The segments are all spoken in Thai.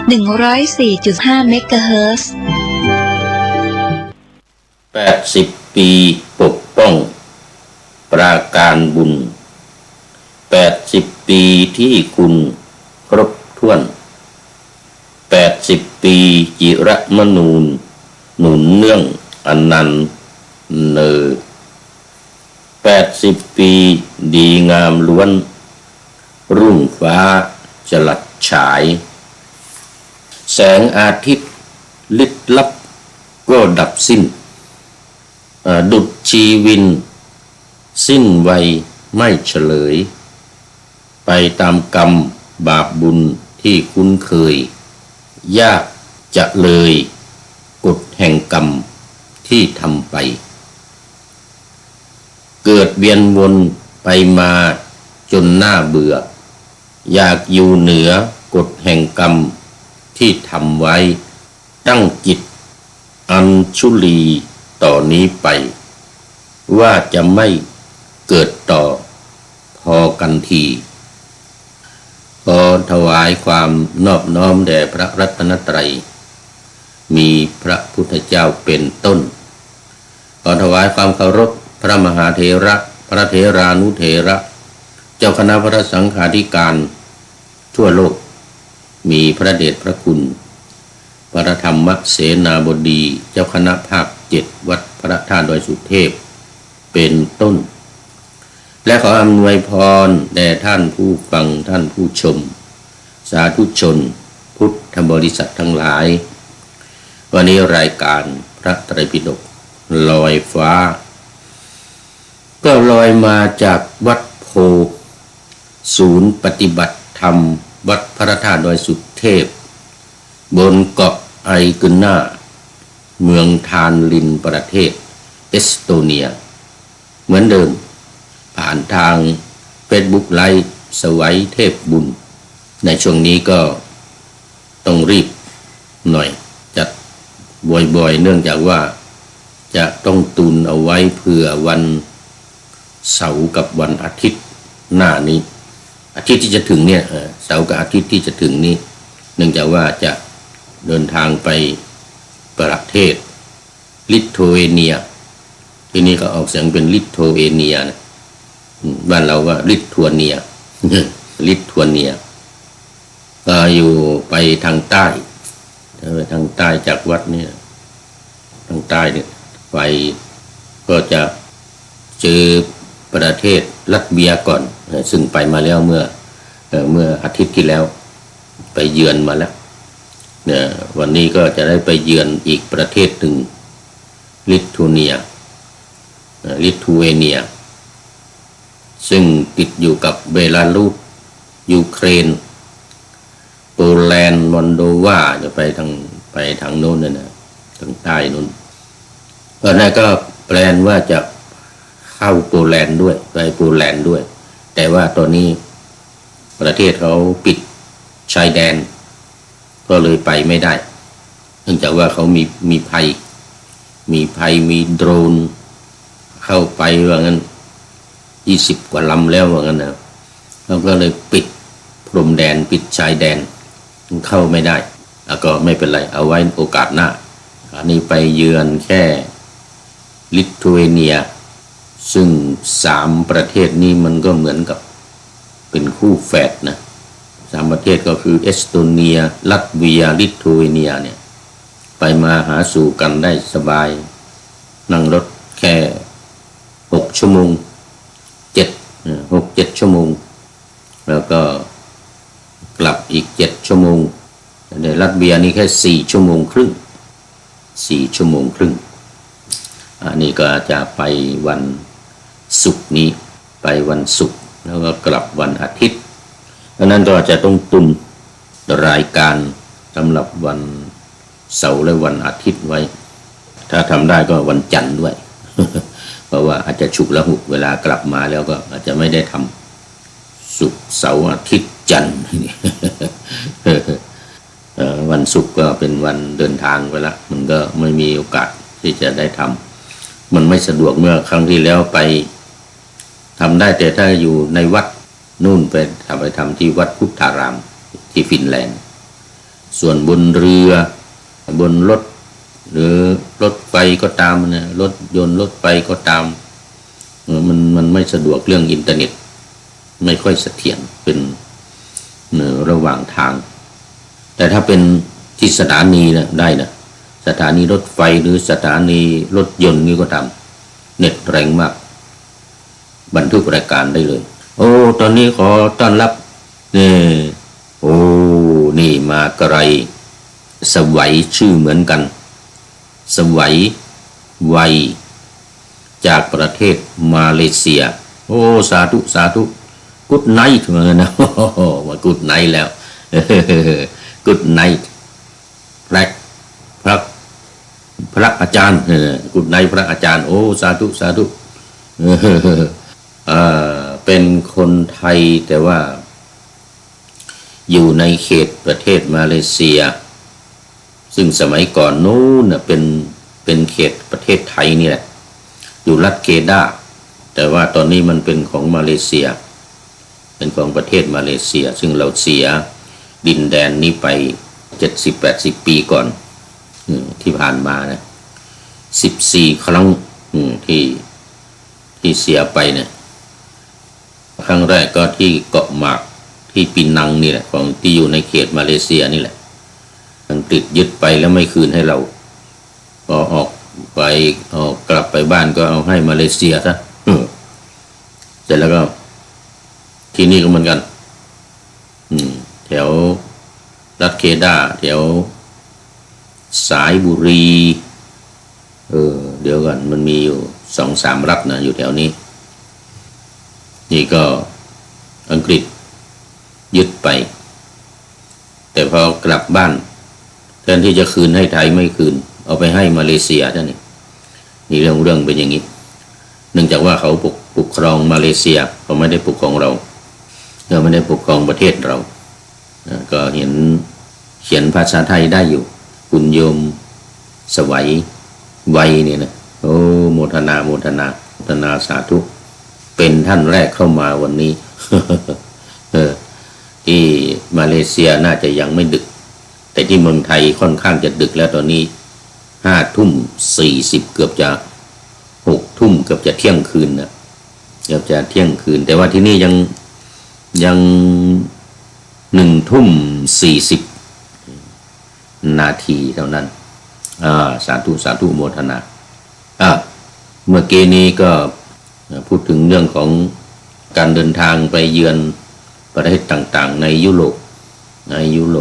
104.5 เมกะเฮิรตซ์80 ปีปกป้องปราการบุญ80 ปีที่คุณครบถ้วน80 ปีจิรมนูญหนุนเนื่องอนันต์เนอ80 ปีดีงามล้วนรุ่งฟ้าจลัดฉายแสงอาทิตย์ลิบลับก็ดับสิ้นดุจชีวินสิ้นวัยไม่เฉลยไปตามกรรมบาปบุญที่คุ้นเคยยากจะเลยกฎแห่งกรรมที่ทำไปเกิดเวียนวนไปมาจนน่าเบื่ออยากอยู่เหนือกฎแห่งกรรมที่ทำไว้ตั้งจิตอัญชุลีต่อนี้ไปว่าจะไม่เกิดต่อพอกันทีขอถวายความนอบน้อมแด่พระรัตนตรัยมีพระพุทธเจ้าเป็นต้นขอถวายความเคารพพระมหาเถระพระเถรานุเถระเจ้าคณะพระสังฆาธิการทั่วโลกมีพระเดชพระคุณพระธรรมเสนาบดีเจ้าคณะภาค7วัดพระธาตุดอยสุเทพเป็นต้นและขออำนวยพรแด่ท่านผู้ฟังท่านผู้ชมสาธุชนพุทธบริษัททั้งหลายวันนี้รายการพระไตรปิฎกลอยฟ้าก็ลอยมาจากวัดโพศูนย์ปฏิบัติธรรมวัดพระธาตุดอยสุเทพบนเกาะไอกุน่าเมืองทานลินประเทศเอสโตเนียเหมือนเดิมผ่านทางเฟซบุ๊กไลฟ์สวัยเทพบุญในช่วงนี้ก็ต้องรีบหน่อยจัดบ่อยๆเนื่องจากว่าจะต้องตุนเอาไว้เพื่อวันเสาร์กับวันอาทิตย์หน้านี้อาทิตย์ที่จะถึงเนี่ยเสาร์กับอาทิตย์ที่จะถึงนี้เนื่องจากว่าจะเดินทางไปประเทศลิทัวเนียที่นี่ก็ออกเสียงเป็นลิทัวเนียนะบ้านเราว่าลิทัวเนียลิทัวเนียก็อยู่ไปทางใต้ทางใต้จากวัดนี่ทางใต้เนี่ยไปก็จะเจอประเทศรัสเซียก่อนซึ่งไปมาแล้วเมื่ออาทิตย์ที่แล้วไปเยือนมาแล้วเนี่ยวันนี้ก็จะได้ไปเยือนอีกประเทศหนึ่งลิทัวเนียซึ่งติดอยู่กับเบลารุสยูเครนโปแลนด์มอลโดวาจะไปทางโน้นนะทางใต้โน้นตอนนั้นก็แปลนว่าจะเข้าโปแลนด์ด้วยไปโปแลนด์ด้วยแต่ว่าตอนนี้ประเทศเขาปิดชายแดนก็เลยไปไม่ได้เนื่องจากว่าเขามีภัยมีโดรนเข้าไปว่างั้น20 กว่าลำแล้วว่างั้นนะเราก็เลยปิดพรมแดนปิดชายแดนเข้าไม่ได้แล้วก็ไม่เป็นไรเอาไว้โอกาสหน้าอันนี้ไปเยือนแค่ลิทัวเนียซึ่ง3ประเทศนี้มันก็เหมือนกับเป็นคู่แฝดนะ3ประเทศก็คือเอสโตเนียลัตเวียลิทัวเนียเนี่ยไปมาหาสู่กันได้สบายนั่งรถแค่6 ชั่วโมง6-7 ชั่วโมงแล้วก็กลับอีก7 ชั่วโมงในรัสเซียนี่แค่4 ชั่วโมงครึ่งอันนี้ก็จะไปวันศุกร์นี้ไปวันศุกร์แล้วก็กลับวันอาทิตย์ดังนั้นก็จะต้องตุนรายการสำหรับวันเสาร์และวันอาทิตย์ไว้ถ้าทำได้ก็วันจันทร์ด้วย เพราะว่าอาจจะฉุกละหุกเวลากลับมาแล้วก็อาจจะไม่ได้ทำศุกร์เสาร์อาทิตย์จันทร์ วันศุกร์ก็เป็นวันเดินทางไปละมันก็ไม่มีโอกาสที่จะได้ทำมันไม่สะดวกเมื่อครั้งที่แล้วไปทำได้แต่ถ้าอยู่ในวัดนู่นไปทำที่วัดพุทธารามที่ฟินแลนด์ ส่วนบนเรือบนรถหรือรถไฟก็ตามนะรถยนต์รถไฟก็ตามมันไม่สะดวกเรื่องอินเทอร์เน็ตไม่ค่อยเสถียรเป็นระหว่างทางแต่ถ้าเป็นที่สถานีนะได้นะสถานีรถไฟหรือสถานีรถยนต์นี่ก็ตามเน็ตแรงมากบันทึกรายการได้เลยโอ้ตอนนี้ขอต้อนรับนี่โอ้นี่มาไกลสวัยชื่อเหมือนกันสวัยวัยจากประเทศมาเลเซียโอ้สาธุสาธุกุดไนท์มานะมากุดไนท์แล้วกุดไนท์พระอาจารย์กุดไนท์พระอาจารย์โอ้สาธุสาธุเป็นคนไทยแต่ว่าอยู่ในเขตประเทศมาเลเซียซึ่งสมัยก่อนนู้นเป็นเขตประเทศไทยนี่แหละอยู่รัฐเคดาแต่ว่าตอนนี้มันเป็นของมาเลเซียเป็นของประเทศมาเลเซียซึ่งเราเสียดินแดนนี้ไป70-80 ปีก่อนที่ผ่านมานะ14 ครั้งที่เสียไปเนี่ยครั้งแรกก็ที่เกาะหมากที่ปีนังนี่แหละของที่อยู่ในเขตมาเลเซียนี่แหละอังกฤษยึดไปแล้วไม่คืนให้เราพอออกกลับไปบ้านก็เอาให้มาเลเซียซะเสร็จแล้วก็ที่นี่ก็เหมือนกันแถวรัฐเคดาแถวสายบุรีเดี๋ยวก่อนมันมีอยู่ 2-3 รัฐนะอยู่แถวนี้นี่ก็อังกฤษยึดไปแต่พอกลับบ้านแทนที่จะคืนให้ไทยไม่คืนเอาไปให้มาเลเซียท่านนี่เรื่องเป็นอย่างนี้เนื่องจากว่าเขาปกครองมาเลเซียเขาไม่ได้ปกครองเราไม่ได้ปกครองประเทศเราก็เห็นเขียนภาษาไทยได้อยู่คุณโยมสวัยวัยเนี่ยนะโอ้โมทนาสาธุเป็นท่านแรกเข้ามาวันนี้ ที่มาเลเซียน่าจะยังไม่ดึกแต่ที่เมืองไทยค่อนข้างจะดึกแล้วตอนนี้5:40เกือบจะ6 ทุ่มเกือบจะเที่ยงคืนนะเกือบจะเที่ยงคืนแต่ว่าที่นี่ยัง1:40 นาทีเท่านั้นสาธุโมทนาเมื่อกี้นี้ก็พูดถึงเรื่องของการเดินทางไปเยือนประเทศต่างๆในยุโร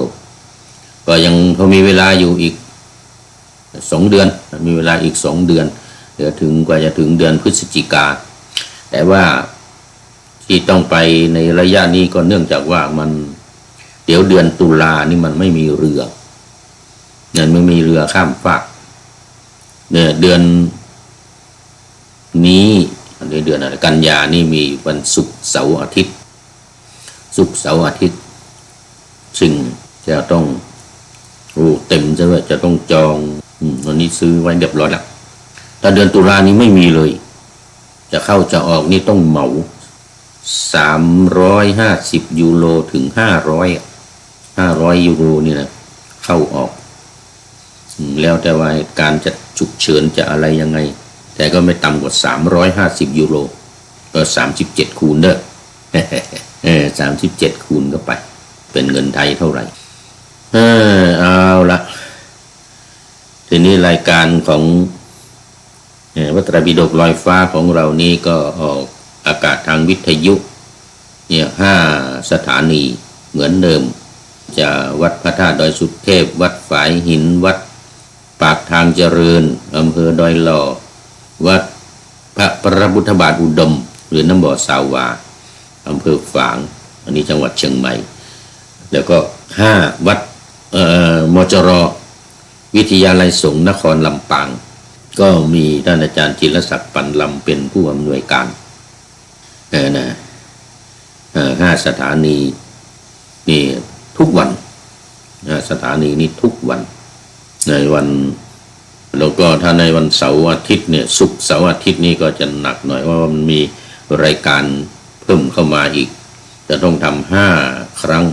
ปก็ยังพอมีเวลาอยู่อีก2 เดือนมีเวลาอีก2 เดือนเดี๋ยวกว่าจะถึงเดือนพฤศจิกาแต่ว่าที่ต้องไปในระยะนี้ก็เนื่องจากว่ามันเดี๋ยวเดือนตุลานี่มันไม่มีเรือไม่มีเรือข้ามฟากเนี่ยเดือนนี้เดือนอะไรกันยานี่มีวันศุกร์เสาร์อาทิตย์ซึ่งจะต้องเต็มใช่ไหมจะต้องจองวันนี้ซื้อไว้เรียบร้อยแล้วแต่เดือนตุลานี้ไม่มีเลยจะเข้าจะออกนี่ต้องเหมา350 ยูโรถึง500 ยูโรนี่นะเข้าออกแล้วแต่ว่าการจะฉุกเฉินจะอะไรยังไงแต่ก็ไม่ต่ำกว่า350 ยูโรก็37 คูณเด้อ37 คูณก็ไปเป็นเงินไทยเท่าไหร่เอาละทีนี้รายการของวัตรปิฎกลอยฟ้าของเรานี้ก็ออกอากาศทางวิทยุเนี่ย5 สถานีเหมือนเดิมจะวัดพระธาตุดอยสุเทพวัดฝายหินวัดปากทางเจริญอำเภอดอยหล่อวัดพระประพุทธบาทอุดมหรือน้ำบ่อสาวาอำเภอฝางอันนี้จังหวัดเชียงใหม่แล้วก็5 วัดมจร.วิทยาลัยสงฆ์นครลำปางก็มีท่านอาจารย์จิรศักดิ์ปันลำเป็นผู้อำนวยการ5 สถานีนี่ทุกวันสถานีนี้ทุกวันในวันแล้วก็ถ้าในวันเสาร์อาทิตย์เนี่ยศุกร์เสาร์อาทิตย์นี้ก็จะหนักหน่อยว่ามันมีรายการเพิ่มเข้ามาอีกจะต้องทำ5 ครั้ง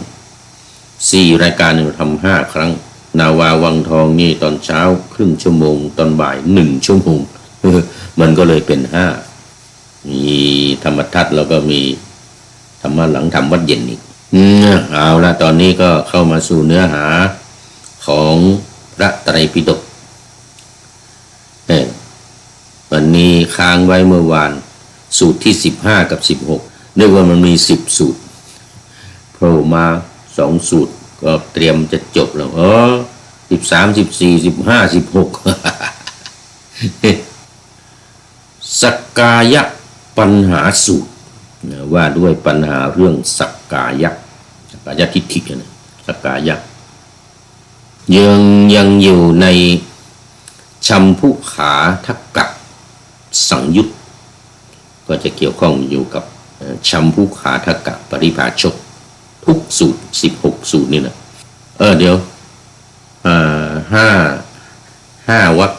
4 รายการทำ5 ครั้งนาวาวังทองนี่ตอนเช้าครึ่งชั่วโมงตอนบ่าย1 ชั่วโมงมันก็เลยเป็น5มีธรรมทัศน์แล้วก็มีธรรมะหลังธรรมวัดเย็นอีกเอาละตอนนี้ก็เข้ามาสู่เนื้อหาของพระไตรปิฎกวันนี้ค้างไว้เมื่อวานสูตรที่15กับ16เรียกว่ามันมี10สูตรโผล่มา2สูตรก็เตรียมจะจบแล้ว13 14 15 16สักกายะปัญหาสูตรว่าด้วยปัญหาเรื่องสักกายะทิฏฐินะสักกายะยังอยู่ในชัมพุขาทักกะสังยุตก็จะเกี่ยวข้องอยู่กับชัมพุขาทักกะปริภาชกทุกสูตร16สูตรนี่นะเดี๋ยวห้าวรร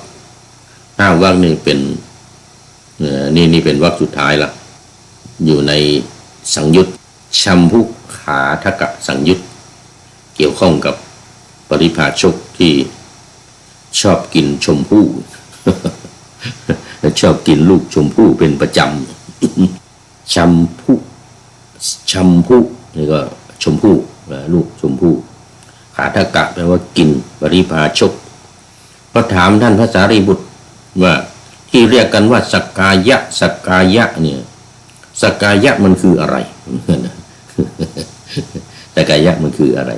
คนี่เป็นนี่เป็นวรรคสุดท้ายละอยู่ในสังยุตชัมพุขาทักกะสังยุตเกี่ยวข้องกับปริภาชกที่ชอบกินชมพู่ ชอบกินลูกชมพู่เป็นประจำชัมพุนี่ก็ชมพู่ลูกชมพู่ขาทักกะแปลว่ากินปริภาชกก็ถามท่านพระสารีบุตรว่าที่เรียกกันว่าสักกายะเนี่ยสักกายะมันคืออะไรสักกายะมันคืออะไร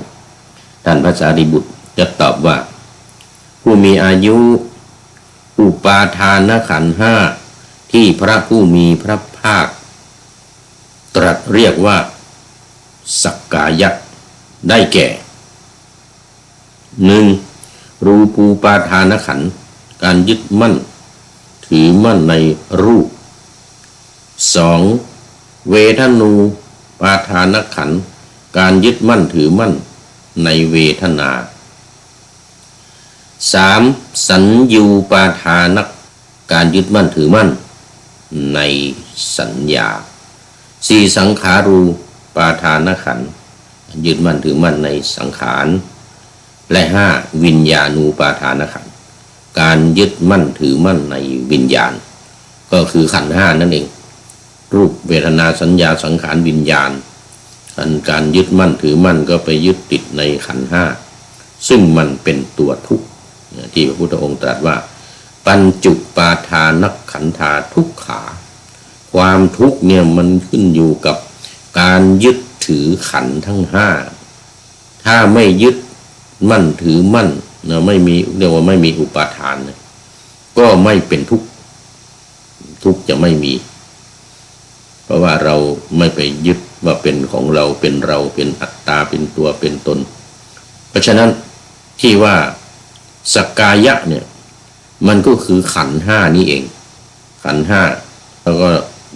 ท่านพระสารีบุตรจะตอบว่าผู้มีอายุอุปาทานขันธ์5ที่พระผู้มีพระภาคตรัสเรียกว่าสักกายะได้แก่ 1. รูปูปาทานขันธ์การยึดมั่นถือมั่นในรูป 2. เวทนูปาทานขันธ์การยึดมั่นถือมั่นในเวทนา 3. สัญญูปาทานการยึดมั่นถือมั่นในสัญญา 4. สังขารูปาทานขันธ์ยึดมั่นถือมั่นในสังขารและ 5. วิญญาณูปาทานขันธ์การยึดมั่นถือมั่นในวิญญาณก็คือขันธ์5นั่นเองรูปเวทนาสัญญาสังขารวิญญาณการยึดมั่นถือมั่นก็ไปยึดติดในขันธ์5ซึ่งมันเป็นตัวทุกข์ที่พระพุทธองค์ตรัสว่าปัญจุปาทานขันธาทุกขาความทุกข์เนี่ยมันขึ้นอยู่กับการยึดถือขันธ์ทั้ง5ถ้าไม่ยึดมั่นถือมั่นไม่มีเรียกว่าไม่มีอุปาทานก็ไม่เป็นทุกข์จะไม่มีเพราะว่าเราไม่ไปยึดว่าเป็นของเราเป็นเราเป็นอัตตาเป็นตัวเป็นตนเพราะฉะนั้นที่ว่าสักกายะเนี่ยมันก็คือขันธ์5นี้เองขันธ์5แล้วก็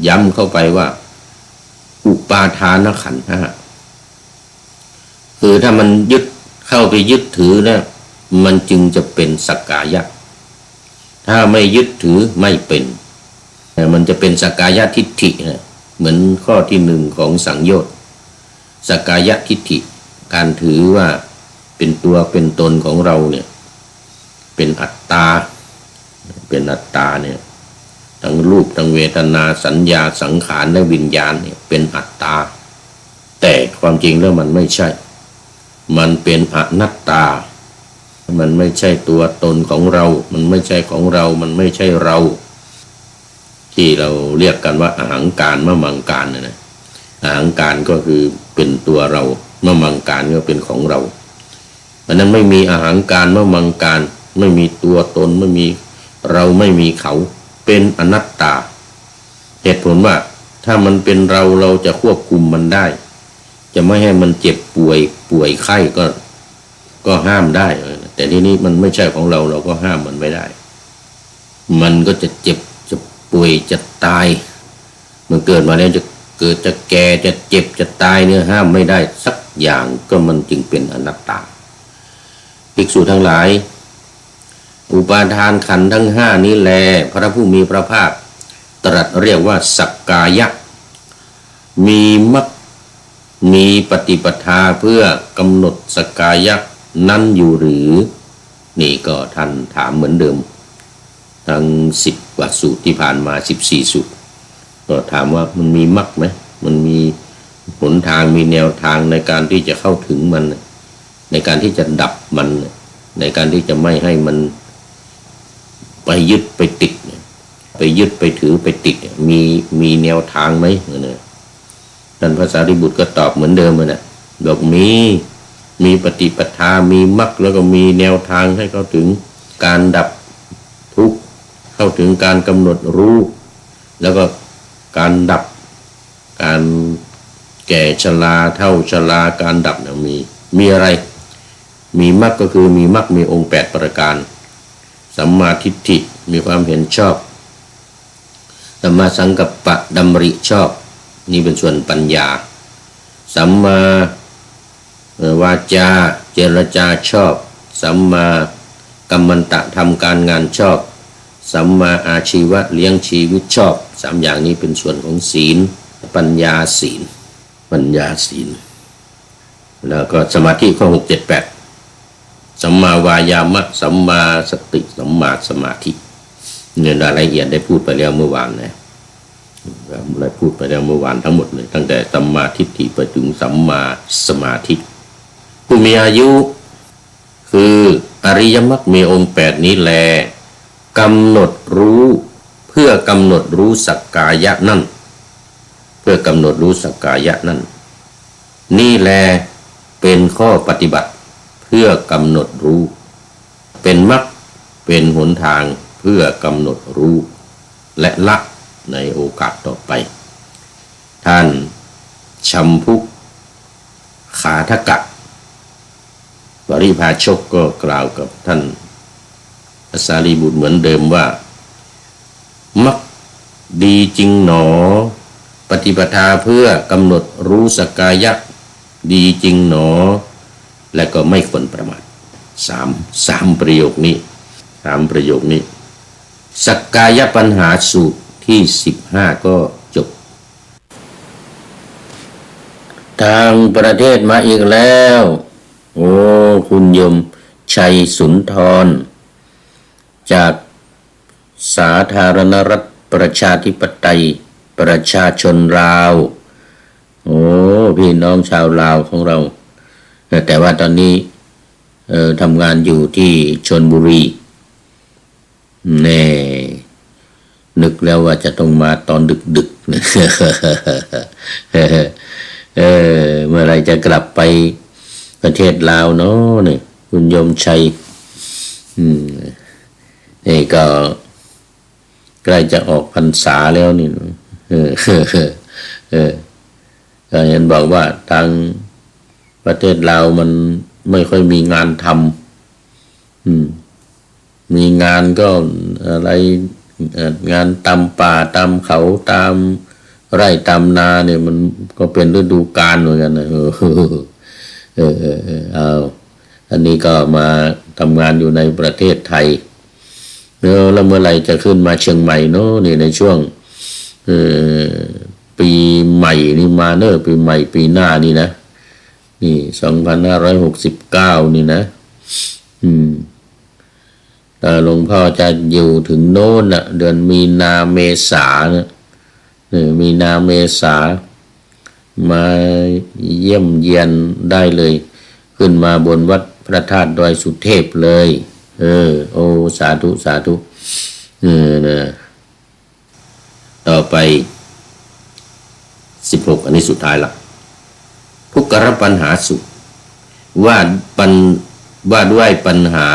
ย้ำเข้าไปว่าอุปาทานขันธ์5คือถ้ามันยึดเข้าไปยึดถือเนี่ยมันจึงจะเป็นสักกายะถ้าไม่ยึดถือไม่เป็นมันจะเป็นสักกายทิฏฐิเหมือนข้อที่1ของสังโยชน์สักกายทิฏฐิการถือว่าเป็นตัวเป็นตนของเราเนี่ยเป็นอัตตาเนี่ยทั้งรูปทั้งเวทนาสัญญาสังขารและวิญญาณเนี่ยเป็นอัตตาแต่ความจริงแล้วมันไม่ใช่มันเป็นอนัตตามันไม่ใช่ตัวตนของเรามันไม่ใช่ของเรามันไม่ใช่เราที่เราเรียกกันว่าอหังการมะมังการนะอหังการก็คือเป็นตัวเรามะมังการก็เป็นของเราเพราะนั้นไม่มีอหังการมะมังการไม่มีตัวตนไม่มีเราไม่มีเขาเป็นอนัตตาเหตุผลว่าถ้ามันเป็นเราจะควบคุมมันได้จะไม่ให้มันเจ็บป่วยไข้ก็ห้ามได้แต่ทีนี้มันไม่ใช่ของเราก็ห้ามมันไม่ได้มันก็จะเจ็บจะป่วยจะตายมันเกิดมาแล้วจะเกิดจะแก่จะเจ็บจะตายเนี่ยห้ามไม่ได้สักอย่างก็มันจึงเป็นอนัตตาภิกษุทั้งหลายอุปาทานขันธ์ทั้ง5นี้แลพระผู้มีพระภาคตรัสเรียกว่าสักกายะมีมรรค มีปฏิปทาเพื่อกำหนดสกายะนั้นอยู่หรือนี่ก็ท่านถามเหมือนเดิมทั้ง10 กว่าสูตรที่ผ่านมา14 สูตรก็ถามว่ามันมีมรรคไหมมันมีหนทางมีแนวทางในการที่จะเข้าถึงมันในการที่จะดับมันในการที่จะไม่ให้มันไปยึดไปติดไปยึดไปถือไปติดมีแนวทางไหมเนี่ยท่านพระสารีบุตรก็ตอบเหมือนเดิมนะบอกมีปฏิปทามีมรรคแล้วก็มีแนวทางให้เข้าถึงการดับทุกข์เข้าถึงการกำหนดรู้แล้วก็การดับการแก่ชราเฒ่าชราการดับเนี่ยมีอะไรมีมรรคก็คือมีมรรคมีองค์8 ประการสัมมาทิฏฐิมีความเห็นชอบสัมมาสังกัปปะดำริชอบนี่เป็นส่วนปัญญาสัมมาวาจาเจรจาชอบสัมมากัมมันตะทำการงานชอบสัมมาอาชีวะเลี้ยงชีวิตชอบ3 อย่างนี้เป็นส่วนของศีลปัญญาศีลแล้วก็สมาธิข้อ6 7 8สัมมาวายามะสัมมาสติสัมมาสมาธิเนี่ยรายละเอียดได้พูดไปแล้วเมื่อวานนะได้พูดไปแล้วเมื่อวานทั้งหมดเลยตั้งแต่สัมมาทิฏฐิไปถึงสัมมาสมาธิผู้มีอายุคืออริยมรรคมีองค์8นี้แลกำหนดรู้เพื่อกำหนดรู้สักกายะนั่นเพื่อกำหนดรู้สักกายะนั่นนี่แลเป็นข้อปฏิบัติเพื่อกำหนดรู้เป็นมรรคเป็นหนทางเพื่อกำหนดรู้และละในโอกาสต่อไปท่านชัมพุขาทกะปริภาชกก็กล่าวกับท่านพระสารีบุตรเหมือนเดิมว่ามรรคดีจริงหนอปฏิปทาเพื่อกำหนดรู้สักกายะดีจริงหนอและก็ไม่ควรประมาทสามประโยคนี้สักกายะปัญหาสูตรที่15ก็จบทางประเทศมาอีกแล้วโอ้คุณยมชัยสุนทรจากสาธารณรัฐประชาธิปไตยประชาชนลาวโอ้พี่น้องชาวลาวของเราแต่ว่าตอนนี้ทำงานอยู่ที่ชลบุรีแน่นึกแล้วว่าจะต้องมาตอนดึกๆเมื่อไรจะกลับไปประเทศลาวเนาะนี่คุณยมชัยนี่ก็ใกล้จะออกพรรษาแล้วนี่ก็เห็นบอกว่าทางประเทศลาวมันไม่ค่อยมีงานทำมีงานก็อะไรงานตามป่าตามเขาตามไร่ตามนาเนี่ยมันก็เป็นฤดูกาลเหมือนกันนะเอาอันนี้ก็มาทำงานอยู่ในประเทศไทยแล้วเมื่อไหร่จะขึ้นมาเชียงใหม่เนาะนี่ในช่วงปีใหม่นี่มาเนอะปีใหม่ปีหน้านี่นะนี่2569นี่นะหลวงพ่อจะอยู่ถึงโน้นเดือนมีนาเมษานะมีนาเมษามาเยี่ยมเยียนได้เลยขึ้นมาบนวัดพระธาตุดอยสุเทพเลยโอ้สาธุนะต่อไป16อันนี้สุดท้ายละทุกขปัญหาสุขว่าด้วยปัญหา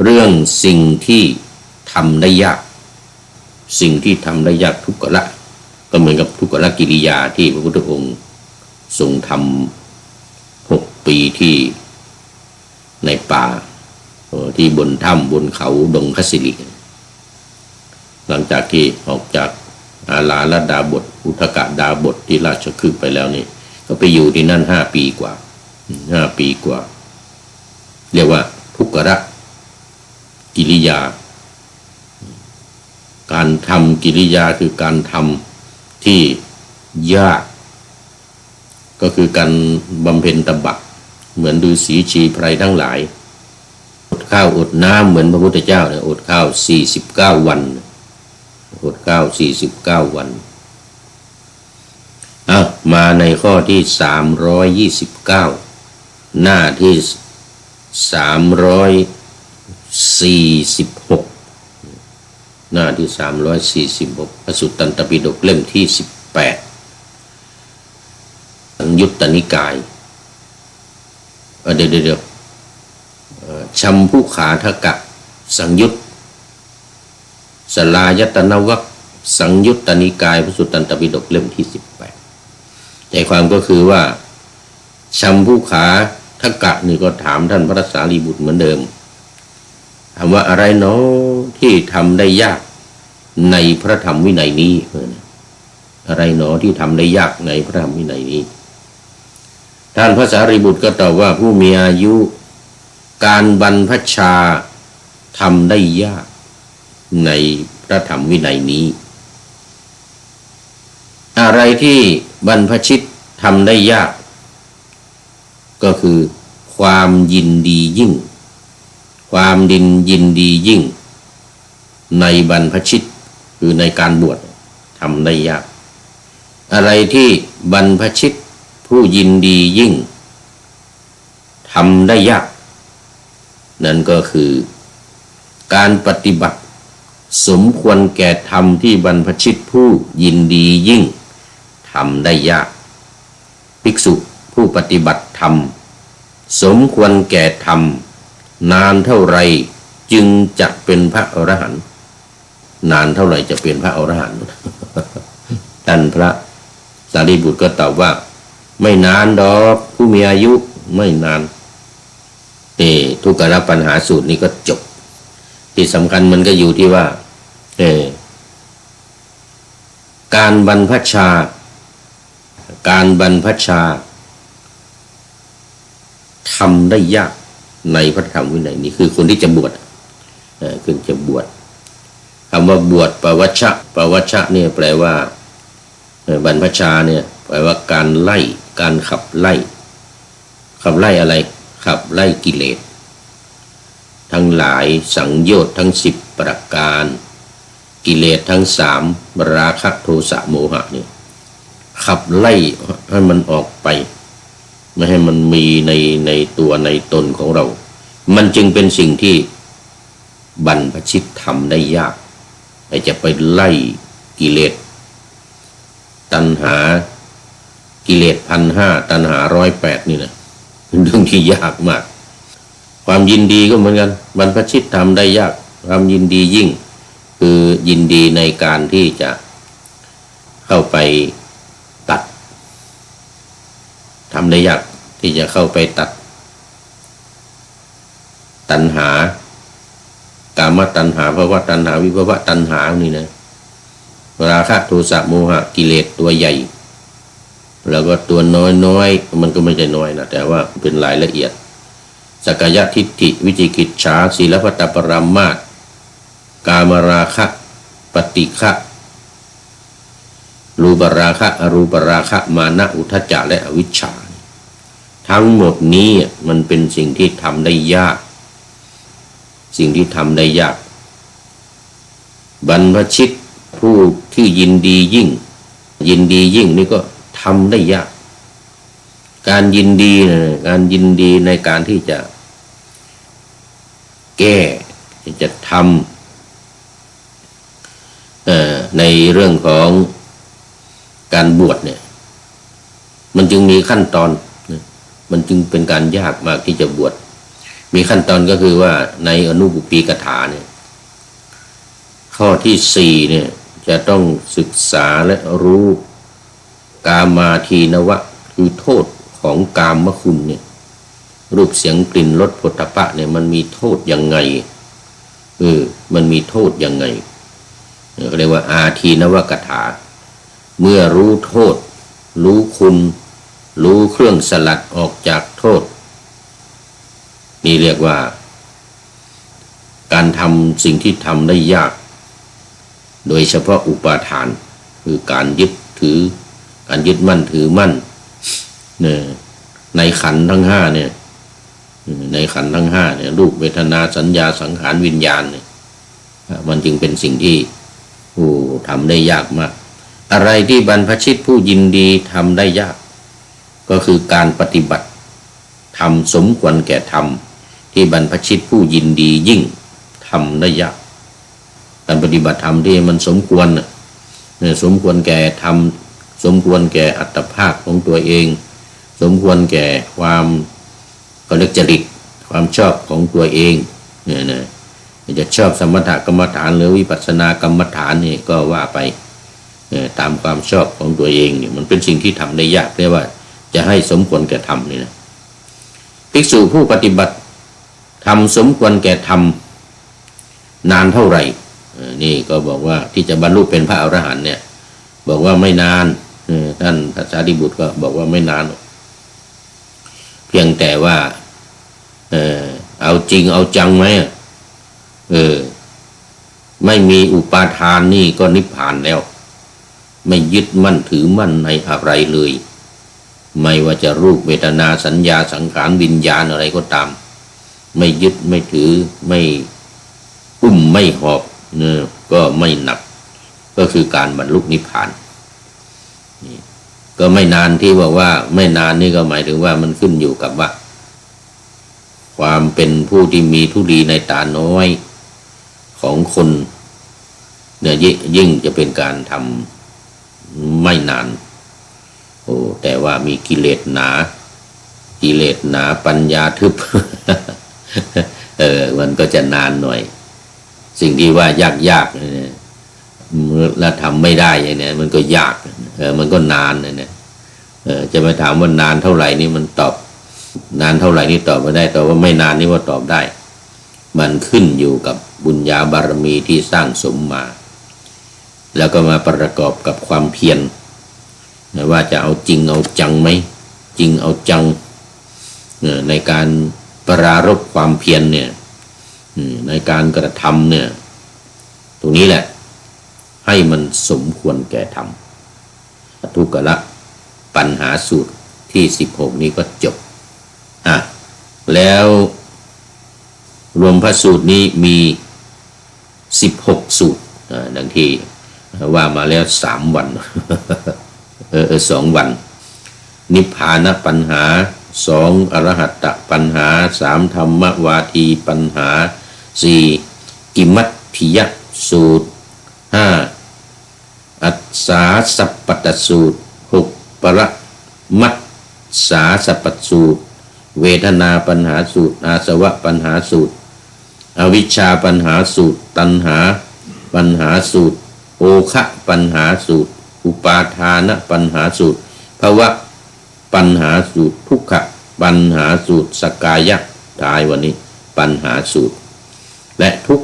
เรื่องสิ่งที่ทำได้ยากทุกขละก็เหมือนกับทุกขละกิริยาที่พระพุทธองค์ทรงทำ6 ปีที่ในป่าที่บนถ้ำบนเขาดงคสิลิหลังจากที่ออกจากอาลาลดาบทอุทกดาบทที่ราชคฤห์ไปแล้วนี่ก็ไปอยู่ที่นั่น5 ปีกว่าเรียกว่าทุกขละกิริยาการทำกิริยาคือการทำที่ยาก ก็คือการบำเพ็ญตบะเหมือนฤาษีชีไพรทั้งหลายอดข้าวอดน้ำเหมือนพระพุทธเจ้าเนี่ยอดข้าว49 วันอดข้าว49 วันมาในข้อที่329หน้าที่346หน้าที่346พระสุตตันตปิฎกเล่มที่18สังยุตตนิกายเดี๋ยวชัมพุขาทกะสังยุตสลายตนวรรคสังยุตตนิกายพระสุตตันตปิฎกเล่มที่18ใจความก็คือว่าชัมพุขาทกะนี่ก็ถามท่านพระสารีบุตรเหมือนเดิมถามว่าอะไรเนาะที่ทำได้ยากในพระธรรมวินัยนี้อะไรเนาะที่ทำได้ยากในพระธรรมวินัยนี้ท่านพระสารีบุตรก็ตอบว่าผู้มีอายุการบรรพชาทำได้ยากในพระธรรมวินัยนี้อะไรที่บรรพชิตทำได้ยากก็คือความยินดียิ่งความยินดียิ่งในบรรพชิตคือในการบวชทำได้ยากอะไรที่บรรพชิตผู้ยินดียิ่งทำได้ยากนั่นก็คือการปฏิบัติสมควรแก่ธรรมที่บรรพชิตผู้ยินดียิ่งทำได้ยากภิกษุผู้ปฏิบัติธรรมสมควรแก่ธรรมนานเท่าไรจึงจะเป็นพระอรหันต์นานเท่าไรจะเป็นพระอรหันต์ท่านพระสารีบุตรก็ตอบว่าไม่นานดอกผู้มีอายุไม่นานทุกขปัญหาสูตรนี้ก็จบที่สำคัญมันก็อยู่ที่ว่าการบรรพชาทำได้ยากในพระธรรมวินัยนี้คือคนที่จะบวชคือจะบวชคำว่าบวชปวัชชะเนี่ยแปลว่าบรรพชาเนี่ยแปลว่าการไล่การขับไล่อะไรขับไล่กิเลสทั้งหลายสังโยชน์ทั้ง10ประการกิเลสทั้ง3ราคะโทสะโมหะเนี่ยขับไล่ให้มันออกไปไม่ให้มันมีในตัวในตนของเรามันจึงเป็นสิ่งที่บรรพชิตทำได้ยากจะไปไล่กิเลสตัณหากิเลส1,500ตัณหา108นี่นะเป็นเรื่องที่ยากมากความยินดีก็เหมือนกันบรรพชิตทำได้ยากความยินดียิ่งคือยินดีในการที่จะเข้าไปตัดทำได้ยากที่จะเข้าไปตัดตัณหากามตัณหาภวตัณหาวิภวตัณหานี่นะราคะโทสะโมหะกิเลสตัวใหญ่แล้วก็ตัวน้อยมันก็ไม่ใช่น้อยนะแต่ว่าเป็นรายละเอียดสักกายทิฏฐิวิจิกิจฉาศีลพัตตปรามาสกามราคะปฏิฆะรูปราคะอรูปราคะมานะอุทธัจจะและอวิชชาทั้งหมดนี้มันเป็นสิ่งที่ทำได้ยากสิ่งที่ทำได้ยากบรรพชิตผู้ที่ยินดียิ่งนี่ก็ทำได้ยากการยินดีในการที่จะแก้จะทำในเรื่องของการบวชเนี่ยมันจึงมีขั้นตอนมันจึงเป็นการยากมากที่จะบวชมีขั้นตอนก็คือว่าในอนุปุปปีกถาเนี่ยข้อที่4เนี่ยจะต้องศึกษาและรู้กามาทีนวะคือโทษของกามคุณเนี่ยรูปเสียงกลิ่นรสโผฏฐัพพะเนี่ยมันมีโทษยังไงมันมีโทษยังไงเรียกว่าอาทีนวกถาเมื่อรู้โทษรู้คุณรู้เครื่องสลัดออกจากโทษนี่เรียกว่าการทำสิ่งที่ทำได้ยากโดยเฉพาะอุปาทานคือการยึดมั่นถือมั่น เนี่ยในขันธ์ทั้งห้าเนี่ยในขันธ์ทั้งห้าเนี่ยรูปเวทนาสัญญาสังขารวิญญาณเนี่ยมันจึงเป็นสิ่งที่ทำได้ยากมากอะไรที่บรรพชิตผู้ยินดีทำได้ยากก็คือการปฏิบัติทำสมควรแก่ธรรมที่บรรพชิตผู้ยินดียิ่งทำได้ยากการปฏิบัติธรรมที่มันสมควรสมควรแก่ธรรมสมควรแก่อัตภาพของตัวเองสมควรแก่ความจริตความชอบของตัวเองเนี่ยจะชอบสมถกรรมฐานหรือวิปัสสนากรรมฐานนี่ก็ว่าไปตามความชอบของตัวเองเนี่ยมันเป็นสิ่งที่ทำได้ยากเรียกว่าจะให้สมควรแก่ธรรมนี่นะภิกษุผู้ปฏิบัติทำสมควรแก่ธรรมนานเท่าไหร่นี่ก็บอกว่าที่จะบรรลุเป็นพระอรหันต์เนี่ยบอกว่าไม่นานท่านพระสารีบุตรก็บอกว่าไม่นานเพียงแต่ว่าเอาจริงเอาจังไหมไม่มีอุปาทานนี่ก็นิพพานแล้วไม่ยึดมั่นถือมั่นในอะไรเลยไม่ว่าจะรูปเวทนาสัญญาสังขารวิญญาณอะไรก็ตามไม่ยึดไม่ถือไม่ไม่หอบก็ไม่หนักก็คือการบรรลุนิพพานก็ไม่นานที่บอกว่าไม่นานนี่ก็หมายถึงว่ามันขึ้นอยู่กับว่าความเป็นผู้ที่มีทุลีในตาน้อยของคนเนี่ยยิ่งจะเป็นการทำไม่นานแต่ว่ามีกิเลสหนาปัญญาทึบ มันก็จะนานหน่อยสิ่งที่ว่ายากๆเนี่ยแล้วทำไม่ได้อย่างนี้มันก็ยากมันก็นานเนี่ยจะมาถามว่านานเท่าไหร่นี่มันตอบนานเท่าไหร่นี่ตอบไม่ได้แต่ว่าไม่นานนี่ว่าตอบได้มันขึ้นอยู่กับบุญญาบารมีที่สร้างสมมาแล้วก็มาประกอบกับความเพียรว่าจะเอาจริงเอาจังไหมจริงเอาจังในการปรารภความเพียรเนี่ยในการกระทำเนี่ยตรงนี้แหละให้มันสมควรแก่ธรรมทุกขละปัญหาสูตรที่16นี้ก็จบแล้วรวมพระสูตรนี้มี16สูตรดังที่ว่ามาแล้ว3 วัน 2 วันนิพพานปัญหา2อรหัตตปัญหา3ธรรมวาทีปัญหา4กิมัตถิยสูตร5อัสสาสัพปตสูตร6ปรมัตสาสัพปสูตรเวทนาปัญหาสูตรอาสวะปัญหาสูตรอวิชชาปัญหาสูตรตัณหาปัญหาสูตรโอคะปัญหาสูตรอุปาทานปัญหาสูตรภวะปัญหาสูตรทุกขปัญหาสูตรสกายะท้ายวันนี้ปัญหาสูตรและทุก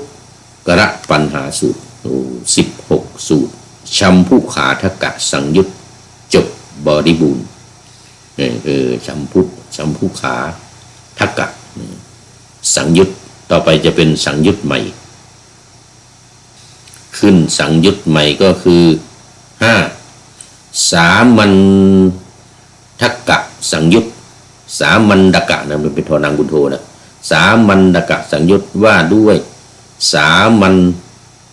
ขะปัญหาสูตร16สูตรชัมพุขาทกะสังยุตจบบริบูรณ์ชัมพุขาทกะสังยุตต่อไปจะเป็นสังยุตใหม่ขึ้นสังยุตใหม่ก็คือ5สามัญทกะสังยุตสามัญดกะนะมันเป็นทอนังบุญโทนะสามัญดกะสังยุตว่าด้วยสามัญ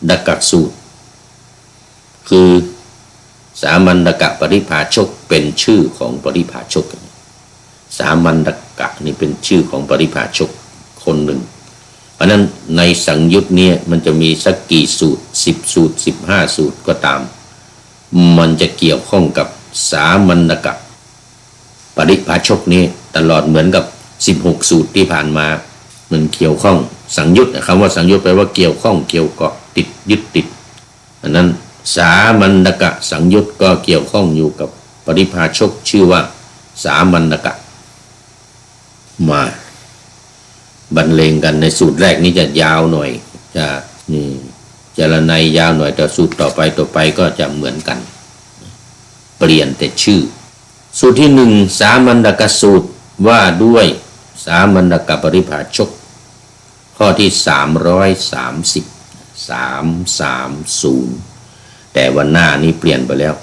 ดกะสูตรคือสามัญดกะปริภาชกเป็นชื่อของปริภาชกสามัญดกะนี่เป็นชื่อของปริภาชกคนหนึ่งเพราะนั้นในสังยุตเนี่ยมันจะมีสักกี่สูตร10สูตร15สูตรก็ตามมันจะเกี่ยวข้องกับสามัญดกะปริภาชกนี้ตลอดเหมือนกับ16สูตรที่ผ่านมามันเกี่ยวข้องสังยุตคำว่าสังยุตแปลว่าเกี่ยวข้องเกี่ยวเกาะติดยึดติดอันนั้นสามัญดกะสังยุตก็เกี่ยวข้องอยู่กับปริภาชกชื่อว่าสามัญดกะมาบรรเลงกันในสูตรแรกนี้จะยาวหน่อยจะจารณัยยาวหน่อยแต่สูตรต่อไปก็จะเหมือนกันเปลี่ยนแต่ชื่อสูตรที่1สามัญดกสูตรว่าด้วยสามัญดกปริภาชกข้อที่330แต่วันหน้านี้เปลี่ยนไปแล้ว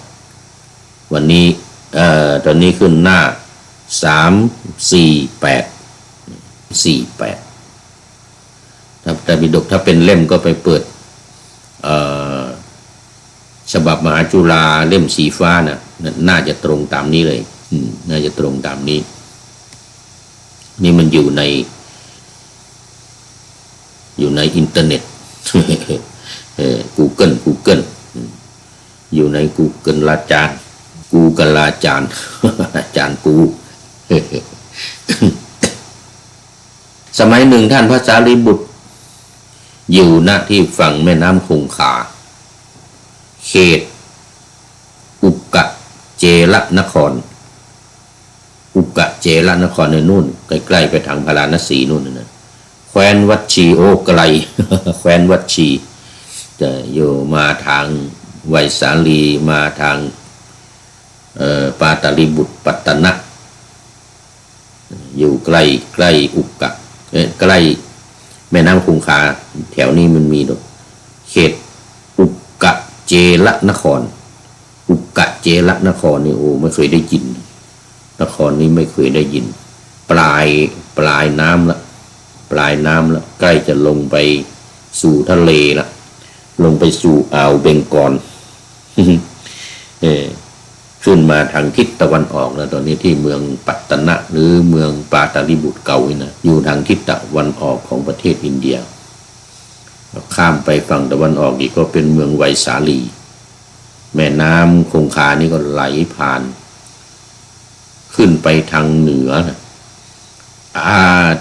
วันนี้ตอนนี้ขึ้นหน้า 348ถ้าแต่บิดกถ้าเป็นเล่มก็ไปเปิดฉบับมหาจุฬาเล่มสีฟ้าน่าจะตรงตามนี้เลยน่าจะตรงตามนี้นี่มันอยู่ในอินเทอร์เน็ตGoogle อยู่ใน Google อาจารย์อาจารย์กูสมัยหนึ่งท่านพระสารีบุตรอยู่ณที่ฝั่งแม่น้ำคงคาเขตอุกกะเจรนครในนู่นใกล้ๆไปทางพาราณสีนู่นนะแคว้นวัดชีโอไกล แคว้นวัดชีจะอยู่มาทางไวสาลีมาทางปาตาลีบุตรปัตตนะอยู่ใกล้อุกกะใกล้แม่น้ำคงคาแถวนี้มันมีเขตอุกกะเจรนครนี่โอ้ไม่เคยได้ยินนครนี้ไม่เคยได้ยินปลายน้ำละใกล้จะลงไปสู่ทะเลละลงไปสู่อ่าวเบงกอล ขึ้นมาทางทิศตะวันออกแล้วตอนนี้ที่เมืองปัตตนะหรือเมืองปาตาลีบุตรเก่านะอยู่ทางทิศตะวันออกของประเทศอินเดียข้ามไปฝั่งตะวันออกอีกก็เป็นเมืองไวสาลีแม่น้ำคงคานี่ก็ไหลผ่านขึ้นไปทางเหนือ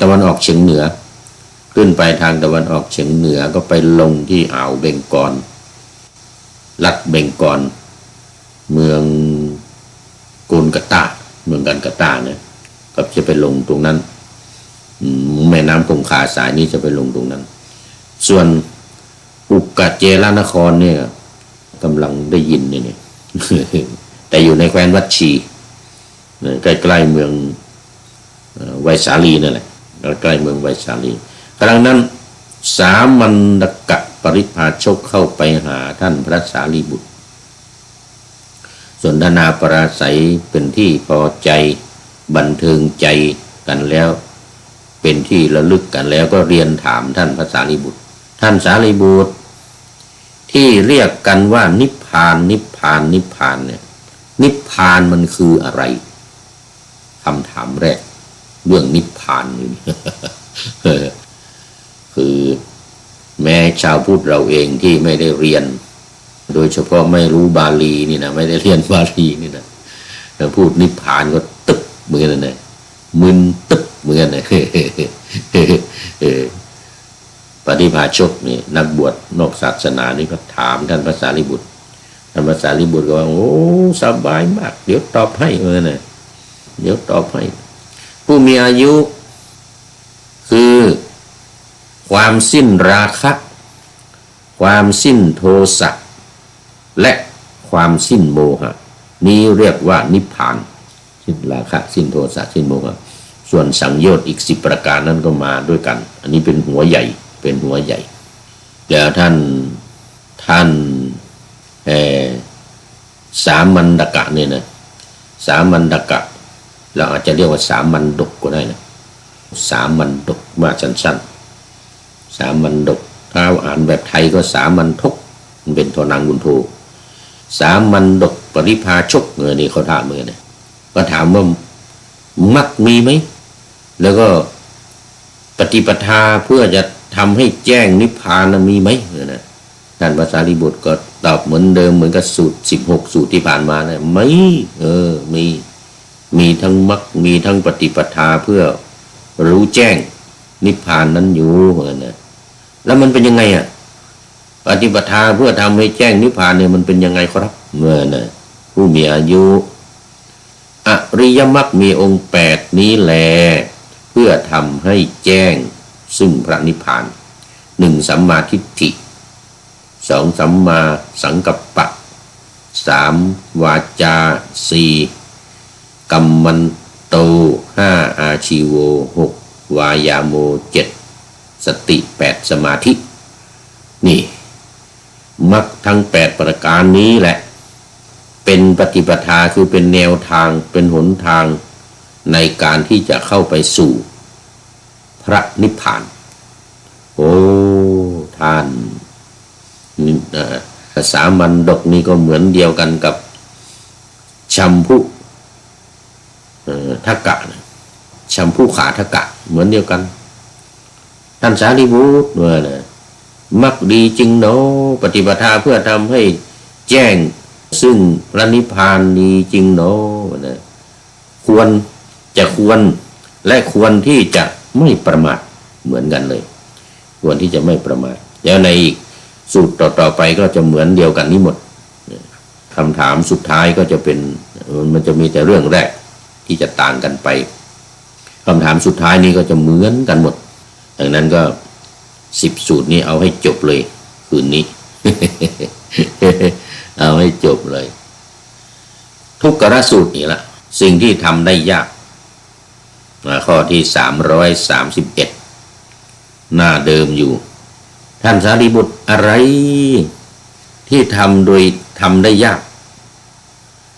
ตะวันออกเฉียงเหนือขึ้นไปทางตะวันออกเฉียงเหนือก็ไปลงที่อ่าวเบงกอลรัฐเบงกอลเมืองกันกตาเนี่ยก็จะไปลงตรงนั้นแม่น้ำคงคาสายนี้จะไปลงตรงนั้นส่วนอุกกะเจรนครเนี่ยกำลังได้ยินเนี่ย แต่อยู่ในแคว้นวัดชีใกล้ๆเมืองไวสาลีนั่นแหละใกล้เมืองไวสาลีครั้งนั้นสามัญดกะปริพาชกเข้าไปหาท่านพระสารีบุตรสนทนาปราศัยเป็นที่พอใจบันเทิงใจกันแล้วเป็นที่ระลึกกันแล้วก็เรียนถามท่านพระสารีบุตรที่เรียกกันว่านิพพานเนี่ยนิพพานมันคืออะไรคำถามแรกเรื่องนิพพานนี่ คือแม้ชาวพุทธเราเองที่ไม่ได้เรียนโดยเฉพาะไม่รู้บาลีนี่นะไม่ได้เรียนบาลีนี่นะพูดนิพพานก็ตึ๊บเหมือนกันนะมึนตึ๊บเหมือนกันนะ ปฏิภาชกนี่นักบวชนอกศาสนานี่ก็ถามท่านพระสารีบุตรก็ว่าโอ้สบายมากเดี๋ยวตอบให้นะเดี๋ยวตอบให้ผู้มีอายุคือความสิ้นราคะความสิ้นโทสะและความสิ้นโมหะนี้เรียกว่านิพพานสิ้นราคะสิ้นโทสะสิ้นโมหะส่วนสังโยชน์อีก10ประการนั้นก็มาด้วยกันอันนี้เป็นหัวใหญ่แล้วท่านสามัญดกะเนี่ยนะสามัญดกะเราอาจจะเรียกว่าสามัญดกก็ได้นะสามัญดกว่าสั้นๆสามัญดกถ้าอ่านแบบไทยก็สามัญทกมันเป็นทอนางบุญโทสามัญดกปริภาชกนี่เขาถามเลยนะก็ถามว่ามรรคมีไหมแล้วก็ปฏิปทาเพื่อจะทำให้แจ้งนิพพานมีไหมนะท่านพระสารีบุตรก็ตอบเหมือนเดิมเหมือนกับสูตร16สูตรที่ผ่านมานะไม่มีทั้งมรรคมีทั้งปฏิปทาเพื่อรู้แจ้งนิพพานนั้นอยู่นะแล้วมันเป็นยังไงปฏิปทาเพื่อทำให้แจ้งนิพพานเนี่ยมันเป็นยังไงครับนะผู้มีอายุอริยมรรคมีองค์8นี้แลเพื่อทำให้แจ้งซึ่งพระนิพพาน1สัมมาทิฏฐิ2สัมมาสังกัปปะ3วาจา4กัมมันโต5อาชีโว6วายาโม7สติ8สมาธินี่มรรคทั้ง8ประการนี้แหละเป็นปฏิปทาคือเป็นแนวทางเป็นหนทาง ในการที่จะเข้าไปสู่พระนิพพานโอ้ท่านภาษามันดกนี่ก็เหมือนเดียวกันกับชัมพุทักกะชัมพุขาทักกะเหมือนเดียวกันท่านสารีบุตรว่านะมักดีจริงเนาะปฏิปทาเพื่อทำให้แจ้งซึ่งพระนิพพานดีจริงเนาะนะควรและควรที่จะไม่ประมาทเหมือนกันเลยควรที่จะไม่ประมาทแล้วในอีกสูตรต่อไปก็จะเหมือนเดียวกันนี้หมดคำถามสุดท้ายก็จะเป็นมันจะมีแต่เรื่องแรกที่จะต่างกันไปคำถามสุดท้ายนี้ก็จะเหมือนกันหมดดังนั้นก็10สูตรนี้เอาให้จบเลยคืนนี้ เอาให้จบเลยทุกขสูตรนี่ละสิ่งที่ทำได้ยากข้อที่331หน้าเดิมอยู่ท่านสารีบุตรอะไรที่ทำได้ยาก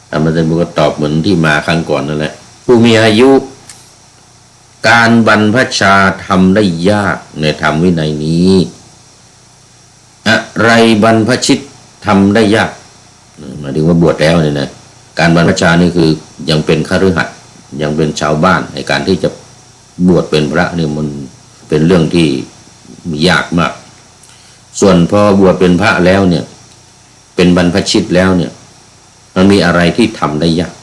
ท่านพระสัมมาสัมพุทธเจ้าตอบเหมือนที่มาครั้งก่อนนั่นแหละผู้มีอายุการบรรพชาทำได้ยากในธรรมวินัยนี้อะไรบรรพชิตทำได้ยากหมายถึงว่าบวชแล้วเนี่ยนะการบรรพชานี่คือยังเป็นคฤหัสถ์ยังเป็นชาวบ้านในการที่จะบวชเป็นพระเนี่ยมันเป็นเรื่องที่ยากมากส่วนพอบวชเป็นพระแล้วเนี่ยเป็นบรรพชิตแล้วเนี่ยมันมีอะไรที่ทำได้ยาก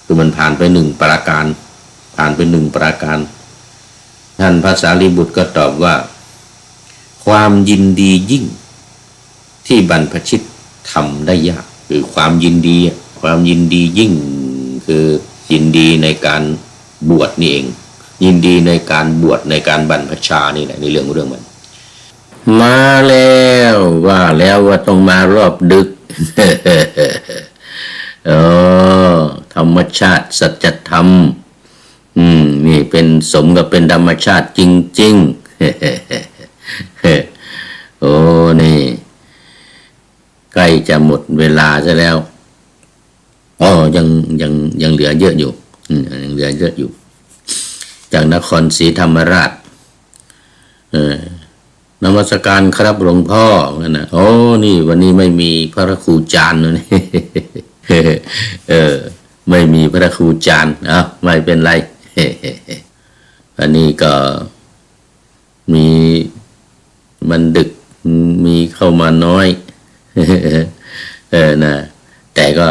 คือมันผ่านไป1 ประการท่านพระสารีบุตรก็ตอบว่าความยินดียิ่งที่บรรพชิตทำได้ยากคือความยินดียิ่งคือยินดีในการบวชนี่เองยินดีในการบวชในการบรรพชานี่แหละในเรื่องมันมาแล้วว่าต้องมารอบดึก ธรรมชาติสัจธรรมนี่เป็นสมกับเป็นธรรมชาติจริงๆ โอ้นี่ใกล้จะหมดเวลาซะแล้วยังเหลือเยอะอยู่ยังเหลือเยอะอยู่จากนครศรีธรรมราชนมัสการครับหลวงพ่อนะโอ้นี่วันนี้ไม่มีพระครูจารย์นี่ ไม่มีพระครูจารย์ไม่เป็นไร อันนี้ก็มีมันดึกมีเข้ามาน้อย นะแต่ก็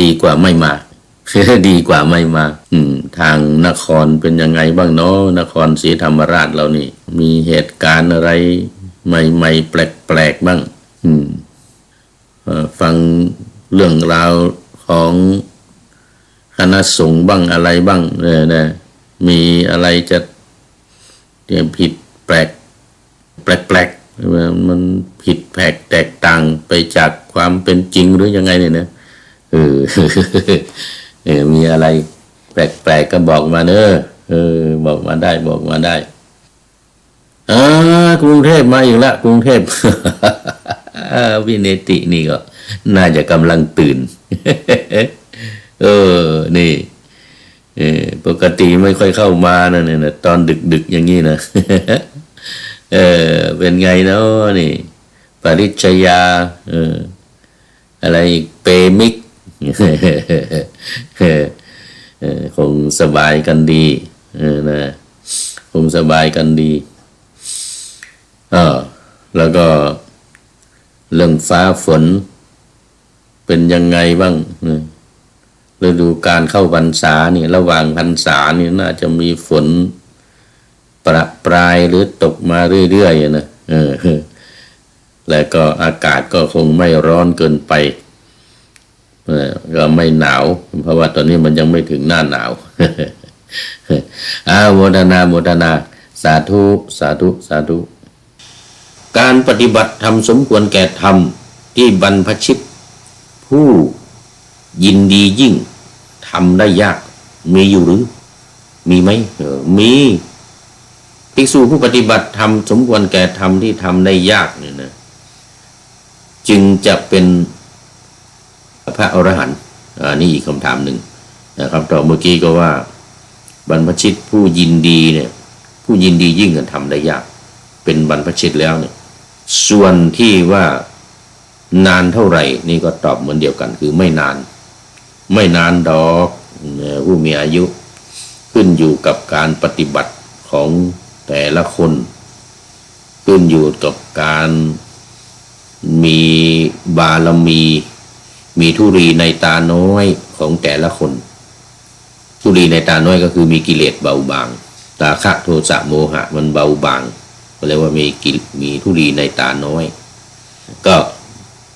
ดีกว่าไม่มา ดีกว่าไม่มาทางนครเป็นยังไงบ้างเนาะนครศรีธรรมราชเรานี่มีเหตุการณ์อะไรใหม่ๆแปลกๆบ้างฟังเรื่องราวของคณะสงฆ์บ้างอะไรบ้างนะมีอะไรจะผิดแปลกมันผิดแปลกแตกต่างไปจากความเป็นจริงหรือยังไงเนี่ยนะมีอะไรแปลกก็บอกมาเนอะบอกมาได้กรุงเทพมาอีกละกรุงเทพ วิเนตินี่ก็น่าจะกำลังตื่น นี่ปกติไม่ค่อยเข้ามานะเนี่ยตอนดึกอย่างนี้นะ เป็นไงเนาะนี่ปริชญาอะไรเปมิก คงสบายกันดีนะคงสบายกันดีแล้วก็เรื่องฟ้าฝนเป็นยังไงบ้างฤดูการเข้าพรรษานี่ระหว่างพรรษานี่น่าจะมีฝนประปรายหรือตกมาเรื่อยๆนะแล้วก็อากาศก็คงไม่ร้อนเกินไปก็ไม่หนาวเพราะว่าตอนนี้มันยังไม่ถึงหน้าหนาว โมทนาสาธุการปฏิบัติธรรมสมควรแก่ธรรมที่บรรพชิตผู้ยินดียิ่งทำได้ยากมีอยู่หรือมีไหมมีภิกษุผู้ปฏิบัติธรรมสมควรแก่ธรรมที่ทำได้ยากเนี่ยนะจึงจะเป็นพระอรหันต์นี่อีกคำถามหนึ่งคำตอบเมื่อกี้ก็ว่า บรรพชิตผู้ยินดีเนี่ยผู้ยินดียิ่งกันทำได้ยากเป็นบรรพชิตแล้วเนี่ยส่วนที่ว่านานเท่าไหร่นี่ก็ตอบเหมือนเดียวกันคือไม่นานดอกผู้มีอายุขึ้นอยู่กับการปฏิบัติของแต่ละคนขึ้นอยู่กับการมีบารมีธุรีในตาน้อยของแต่ละคนธุรีในตาน้อยก็คือมีกิเลสเบาบางราคะโทสะโมหะมันเบาบางก็เรียกว่ามีธุรีในตาน้อยก็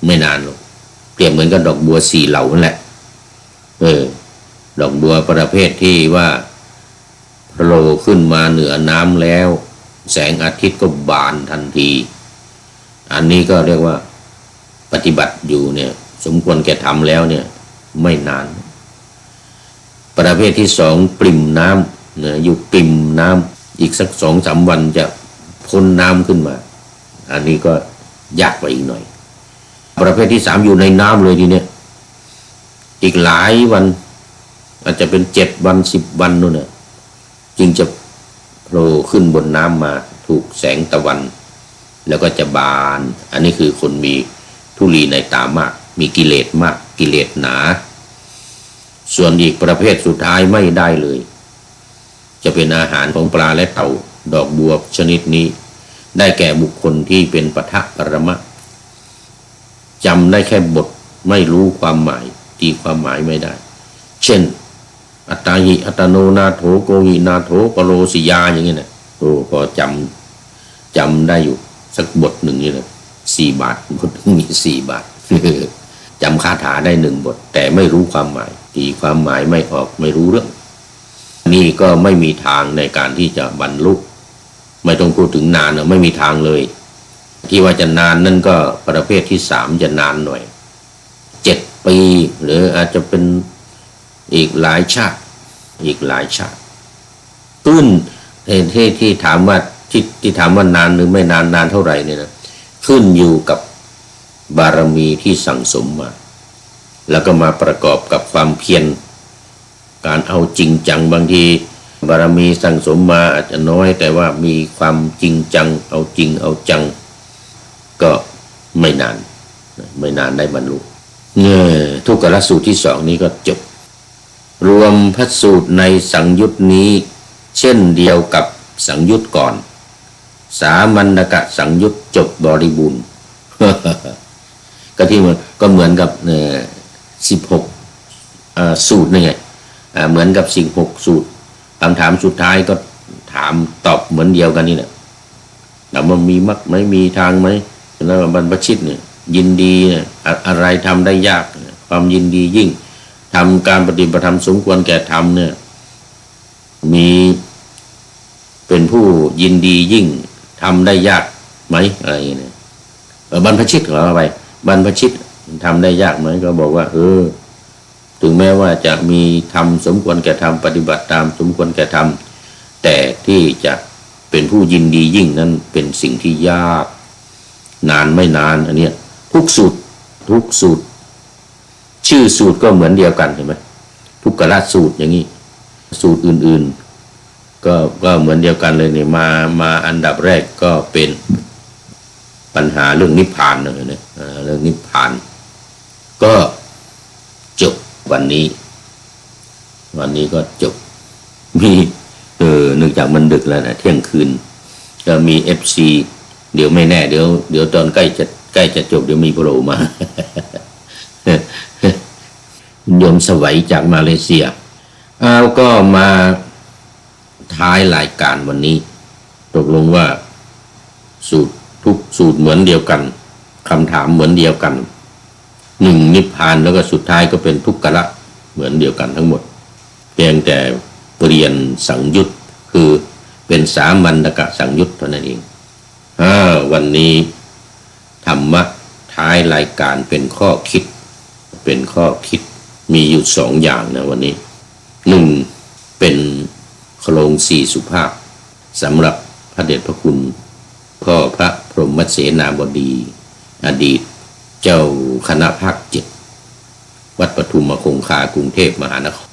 ไม่นานหรอกเปรียบเหมือนกับดอกบัวสี่เหล่านั่นแหละดอกบัวประเภทที่ว่าโผล่ขึ้นมาเหนือน้ำแล้วแสงอาทิตย์ก็บานทันทีอันนี้ก็เรียกว่าปฏิบัติอยู่เนี่ยสมควรแก่ทำแล้วเนี่ยไม่นานประเภทที่สองปริ่มน้ำเนี่ยอยู่ปริ่มน้ำอีกสัก2-3 วันจะพ้นน้ำขึ้นมาอันนี้ก็ยากกว่าอีกหน่อยประเภทที่สามอยู่ในน้ำเลยทีเนี้ยอีกหลายวันอาจจะเป็น7 วัน10 วันนู่นน่ะจึงจะโผล่ขึ้นบนน้ำมาถูกแสงตะวันแล้วก็จะบานอันนี้คือคนมีธุลีในตามากมีกิเลสมากกิเลสหนาส่วนอีกประเภทสุดท้ายไม่ได้เลยจะเป็นอาหารของปลาและเต่าดอกบัวชนิดนี้ได้แก่บุคคลที่เป็นปทะปรมะจำได้แค่บทไม่รู้ความหมายตีความหมายไม่ได้เช่นอัตตาหิอัตโนนาโถโกหินาโถปโลสิยาอย่างนี้นะพอจำได้อยู่สักบทหนึ่งนี่นะ4 บาทบทมี4 บาท จำคาถาได้1 บทแต่ไม่รู้ความหมายตีความหมายไม่ออกไม่รู้เรื่องนี่ก็ไม่มีทางในการที่จะบรรลุไม่ต้องพูดถึงนานนะไม่มีทางเลยที่ว่าจะนานนั่นก็ประเภทที่3จะนานหน่อย7 ปีหรืออาจจะเป็นอีกหลายชาติขึ้นที่ถามว่าที่ถามว่านานหรือไม่นานเท่าไหร่เนี่ยนะขึ้นอยู่กับบารมีที่สั่งสมมาแล้วก็มาประกอบกับความเพียรการเอาจริงจังบางทีบารมีสั่งสมมาอาจจะน้อยแต่ว่ามีความจริงจังเอาจริงเอาจังก็ไม่นานได้บรรลุทุกขสูตรที่2นี้ก็จบรวมพระสูตรในสังยุตนี้เช่นเดียวกับสังยุตก่อนสามัญกสังยุตจบบริบูรณ์ ก็ที่มันก็เหมือนกับ16สูตรนี่ไงเหมือนกับ16สูตรคำถามสุดท้ายก็ถามตอบเหมือนเดียวกันนี่แหละแต่มันมีมรรคไหมมีทางไหมแล้วบรรพชิตเนี่ยยินดีเนี่ยอะไรทำได้ยากความยินดียิ่งทำการปฏิบัติธรรมสมควรแก่ธรรมเนี่ยมีเป็นผู้ยินดียิ่งทำได้ยากไหมอะไรอย่างเงี้ยบรรพชิตของเราไปบรรพชิตทำได้ยากไหมก็บอกว่าถึงแม้ว่าจะมีธรรมสมควรแก่ธรรมปฏิบัติตามสมควรแก่ธรรมแต่ที่จะเป็นผู้ยินดียิ่งนั้นเป็นสิ่งที่ยากนานไม่นานอันเนี้ยทุกสูตรชื่อสูตรก็เหมือนเดียวกันเห็นไหมทุกขสูตรอย่างนี้สูตรอื่นๆก็เหมือนเดียวกันเลยเนี่ยมาอันดับแรกก็เป็นปัญหาเรื่องนิพพานนะเนี่ยเรื่องนิพพานก็จบวันนี้ก็จบมีเนื่องจากมันดึกแล้วนะเที่ยงคืนก็มี FC เดี๋ยวไม่แน่เดี๋ยวตอนใกล้จะจบเดี๋ยวมีโผล่มา โยมสวัยจากมาเลเซียก็มาท้ายรายการวันนี้ตกลงว่าทุกสูตรเหมือนเดียวกันคำถามเหมือนเดียวกัน1นิพพานแล้วก็สุดท้ายก็เป็นทุกขละเหมือนเดียวกันทั้งหมดเพียงแต่เปลี่ยนสังยุตคือเป็นสามัญกสังยุตเท่านั้นเองวันนี้ธรรมะท้ายรายการเป็นข้อคิดมีอยู่2 อย่างนะวันนี้1เป็นโครง4สุภาพสำหรับพระเดชพระคุณพ่อพระพรหมเสนาบดีอดีตเจ้าคณะภาค7วัดปทุมคงคากรุงเทพมหานคร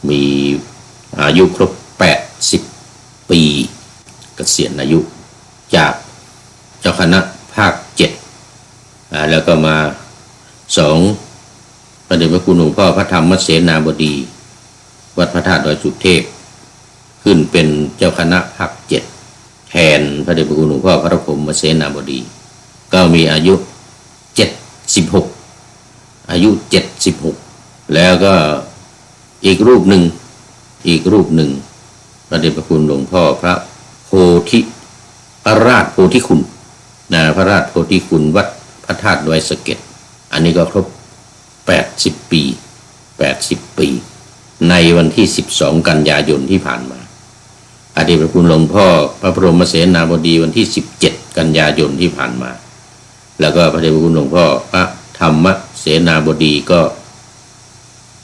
มีอายุครบ 80 ปีเกษียณอายุจากเจ้าคณะภาค7แล้วก็มา2พระเดชพระคุณหลวงพ่อพระธรรมเสนาบดีวัดพระธาตุดอยสุเทพขึ้นเป็นเจ้าคณะภาค7แทนพระเดชพระคุณหลวงพ่อพระพรหมเสนาบดีก็มีอายุ76อายุ76แล้วก็อีกรูปหนึ่งพระเดชพระคุณหลวงพ่อพระโพธิพระราชโพธิคุณพระราชโพธิคุณวัดพระธาตุดอยสะเก็ดอันนี้ก็ครบ80 ปีในวันที่12 กันยายนที่ผ่านมาพระเดชพระคุณหลวงพ่อพระบรมเสนาบดีวันที่17 กันยายนที่ผ่านมาแล้วก็พระเดชพระคุณหลวงพ่อพระธรรมเสนาบดีก็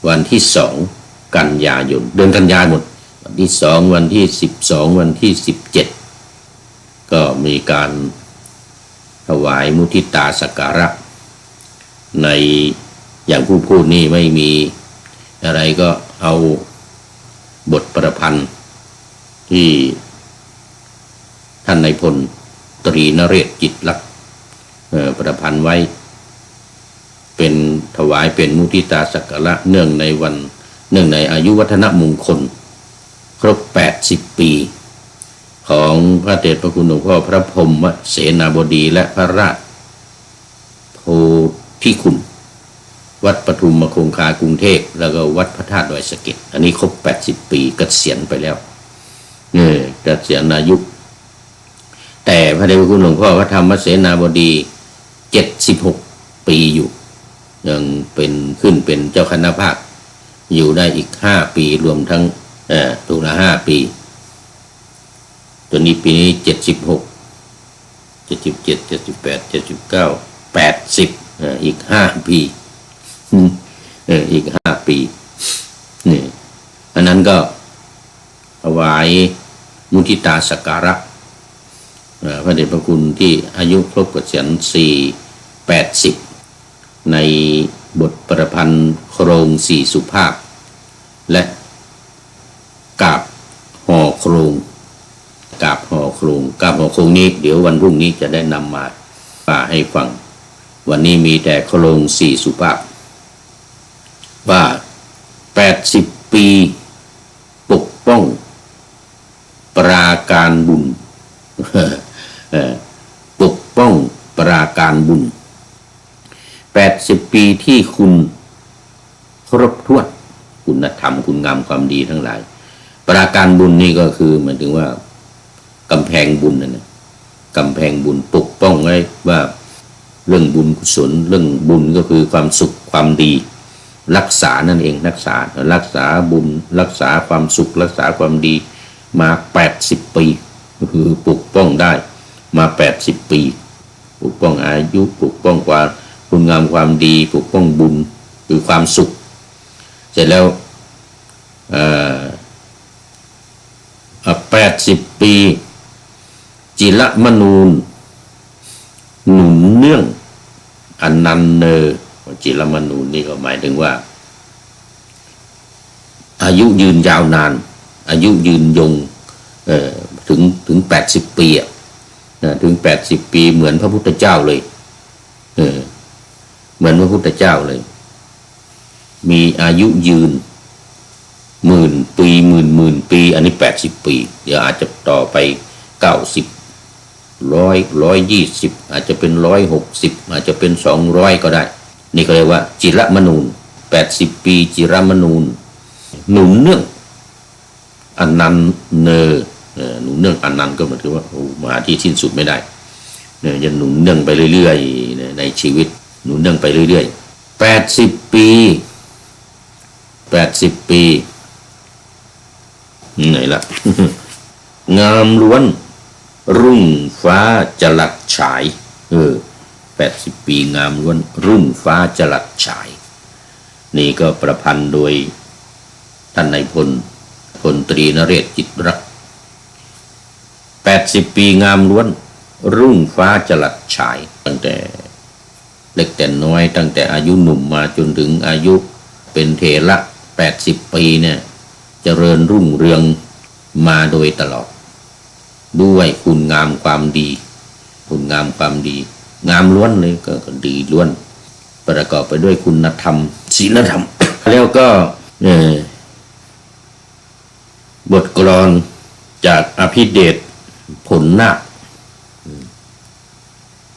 วันที่2 กันยายนเดือนกันยายนหมดวันที่2วันที่12วันที่17ก็มีการถวายมุทิตาสักการะในอย่างผู้พูดนี่ไม่มีอะไรก็เอาบทประพันธ์ที่ท่านนายพลตรีนเรศจิตลักษณ์ประพันธ์ไว้เป็นถวายเป็นมุทิตาสักการะเนื่องในอายุวัฒนมงคลครบ80 ปีของพระเดชพระคุณหลวงพ่อพระพรหมเสนาบดีและพระราชโพธิคุณวัดปทุมคงคากรุงเทพแล้วก็วัดพระธาตุดอยสะเก็ดอันนี้ครบ80 ปีเกษียณไปแล้วเกษียณอายุแต่พระเดชพระคุณหลวงพ่อพระธรรมเสนาบดี76 ปีอยู่ยังขึ้นเป็นเจ้าคณะภาคอยู่ได้อีก5 ปีรวมทั้งถูกละ5 ปีตัวนี้ปีนี้76 77 78 79 80อีก5 ปีอีก5 ปีนี่อันนั้นก็ถวายมุทิตาสักการะพระเดชพระคุณที่อายุครบเกษียณ80ในบทประพันธ์โครง4สุภาพและกาบห่อโครงกาบห่อโครงนี้เดี๋ยววันพรุ่งนี้จะได้นำมาให้ฟังวันนี้มีแต่โครง4สุภาพว่า80 ปีปกป้องปราการบุญปกป้องปราการบุญ80 ปีที่คุณครบถ้วนคุณธรรมคุณงามความดีทั้งหลายปราการบุญนี่ก็คือหมายถึงว่ากำแพงบุญนะกำแพงบุญปกป้องไว้ว่าเรื่องบุญกุศลเรื่องบุญก็คือความสุขความดีรักษานั่นเองรักษาบุญรักษาความสุขรักษาความดีมา80 ปีก็คือปกป้องได้มา80 ปีปกป้องอายุปกป้องความคุณงามความดีปกป้องบุญคือความสุขเสร็จแล้ว80 ปีจิรมนูญหนุนเนื่องอนันเนอจิรมนูญนี่ก็หมายถึงว่าอายุยืนยาวนานอายุยืนยงถึง80 ปีถึง80 ปีเหมือนพระพุทธเจ้าเลยเหมือนพระพุทธเจ้าเลยมีอายุยืนหมื่นปีอันนี้80 ปีเดี๋ยวอาจจะต่อไป90 120อาจจะเป็น160อาจจะเป็น200ก็ได้นี่ก็เรียกว่าจิรมนูญ80 ปีจิรมนูญหนุนเนื่องอนันเนอหนุนเนื่องอนันต์ก็หมายถึงว่ามาที่สิ้นสุดไม่ได้จะหนุนเนื่องไปเรื่อยๆในชีวิตหนุนเนื่องไปเรื่อยๆ80 ปีไหนล่ะ งามล้วนรุ่งฟ้าจรัสฉาย80 ปีงามล้วนรุ่งฟ้าจรัสฉายนี่ก็ประพันธ์โดยท่านนายพลตรีนเรศจิตรักษ์80 ปีงามล้วนรุ่งฟ้าจรัสฉายตั้งแต่เล็กแต่น้อยตั้งแต่อายุหนุ่มมาจนถึงอายุเป็นเถระ80 ปีเนี่ยเจริญรุ่งเรือง มาโดยตลอดด้วยคุณงามความดีคุณงามความดีงามล้วนเลยก็ดีล้วนประกอบไปด้วยคุณธรรมศีลธรรม แล้วก็บทกลอนจากอภิเดชผลนาค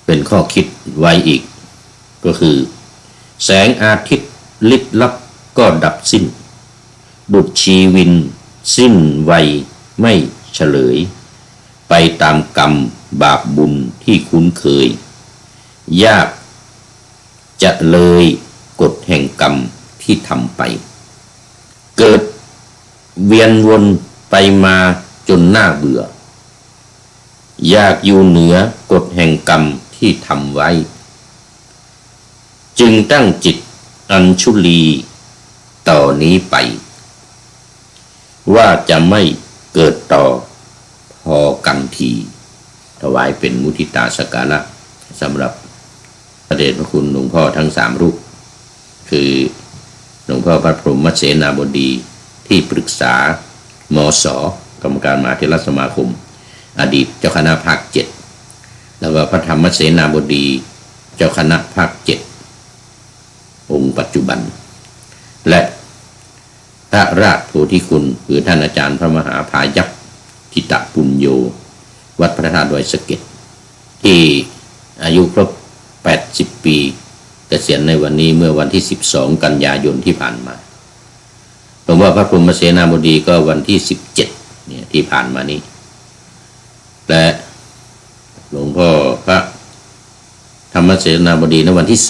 เป็นข้อคิดไว้อีกก็คือแสงอาทิตย์ลิบลับก็ดับสิ้นดุจชีวินสิ้นวัยไม่เฉลยไปตามกรรมบาปบุญที่คุ้นเคยยากจะเลยกฎแห่งกรรมที่ทำไปเกิดเวียนวนไปมาจนน่าเบื่ออยากอยู่เหนือกฎแห่งกรรมที่ทำไว้จึงตั้งจิตอัญชุลีต่อนนี้ไปว่าจะไม่เกิดต่อพอกันทีถวายเป็นมุทิตาสักการะสำหรับพระเดชพระคุณหลวงพ่อทั้ง3 รูปคือหลวงพ่อพระพรหมเสนาบดีที่ปรึกษามส.กรรมการมหาเถรสมาคมอดีตเจ้าคณะภาค7แล้วก็พระธรรมเสนาบดีเจ้าคณะภาค7องค์ปัจจุบันและพระราชโพธิคุณคือท่านอาจารย์พระมหาพายัพทิตปุญโญวัดพระธาตุดอยสะเก็ดที่อายุครบ80 ปีเกษียณในวันนี้เมื่อวันที่12 กันยายนที่ผ่านมาผมว่าพระพรหมเสนาบดีก็วันที่17เนี่ยที่ผ่านมานี้และหลวงพ่อพระธรรมเสนาบดีในวันที่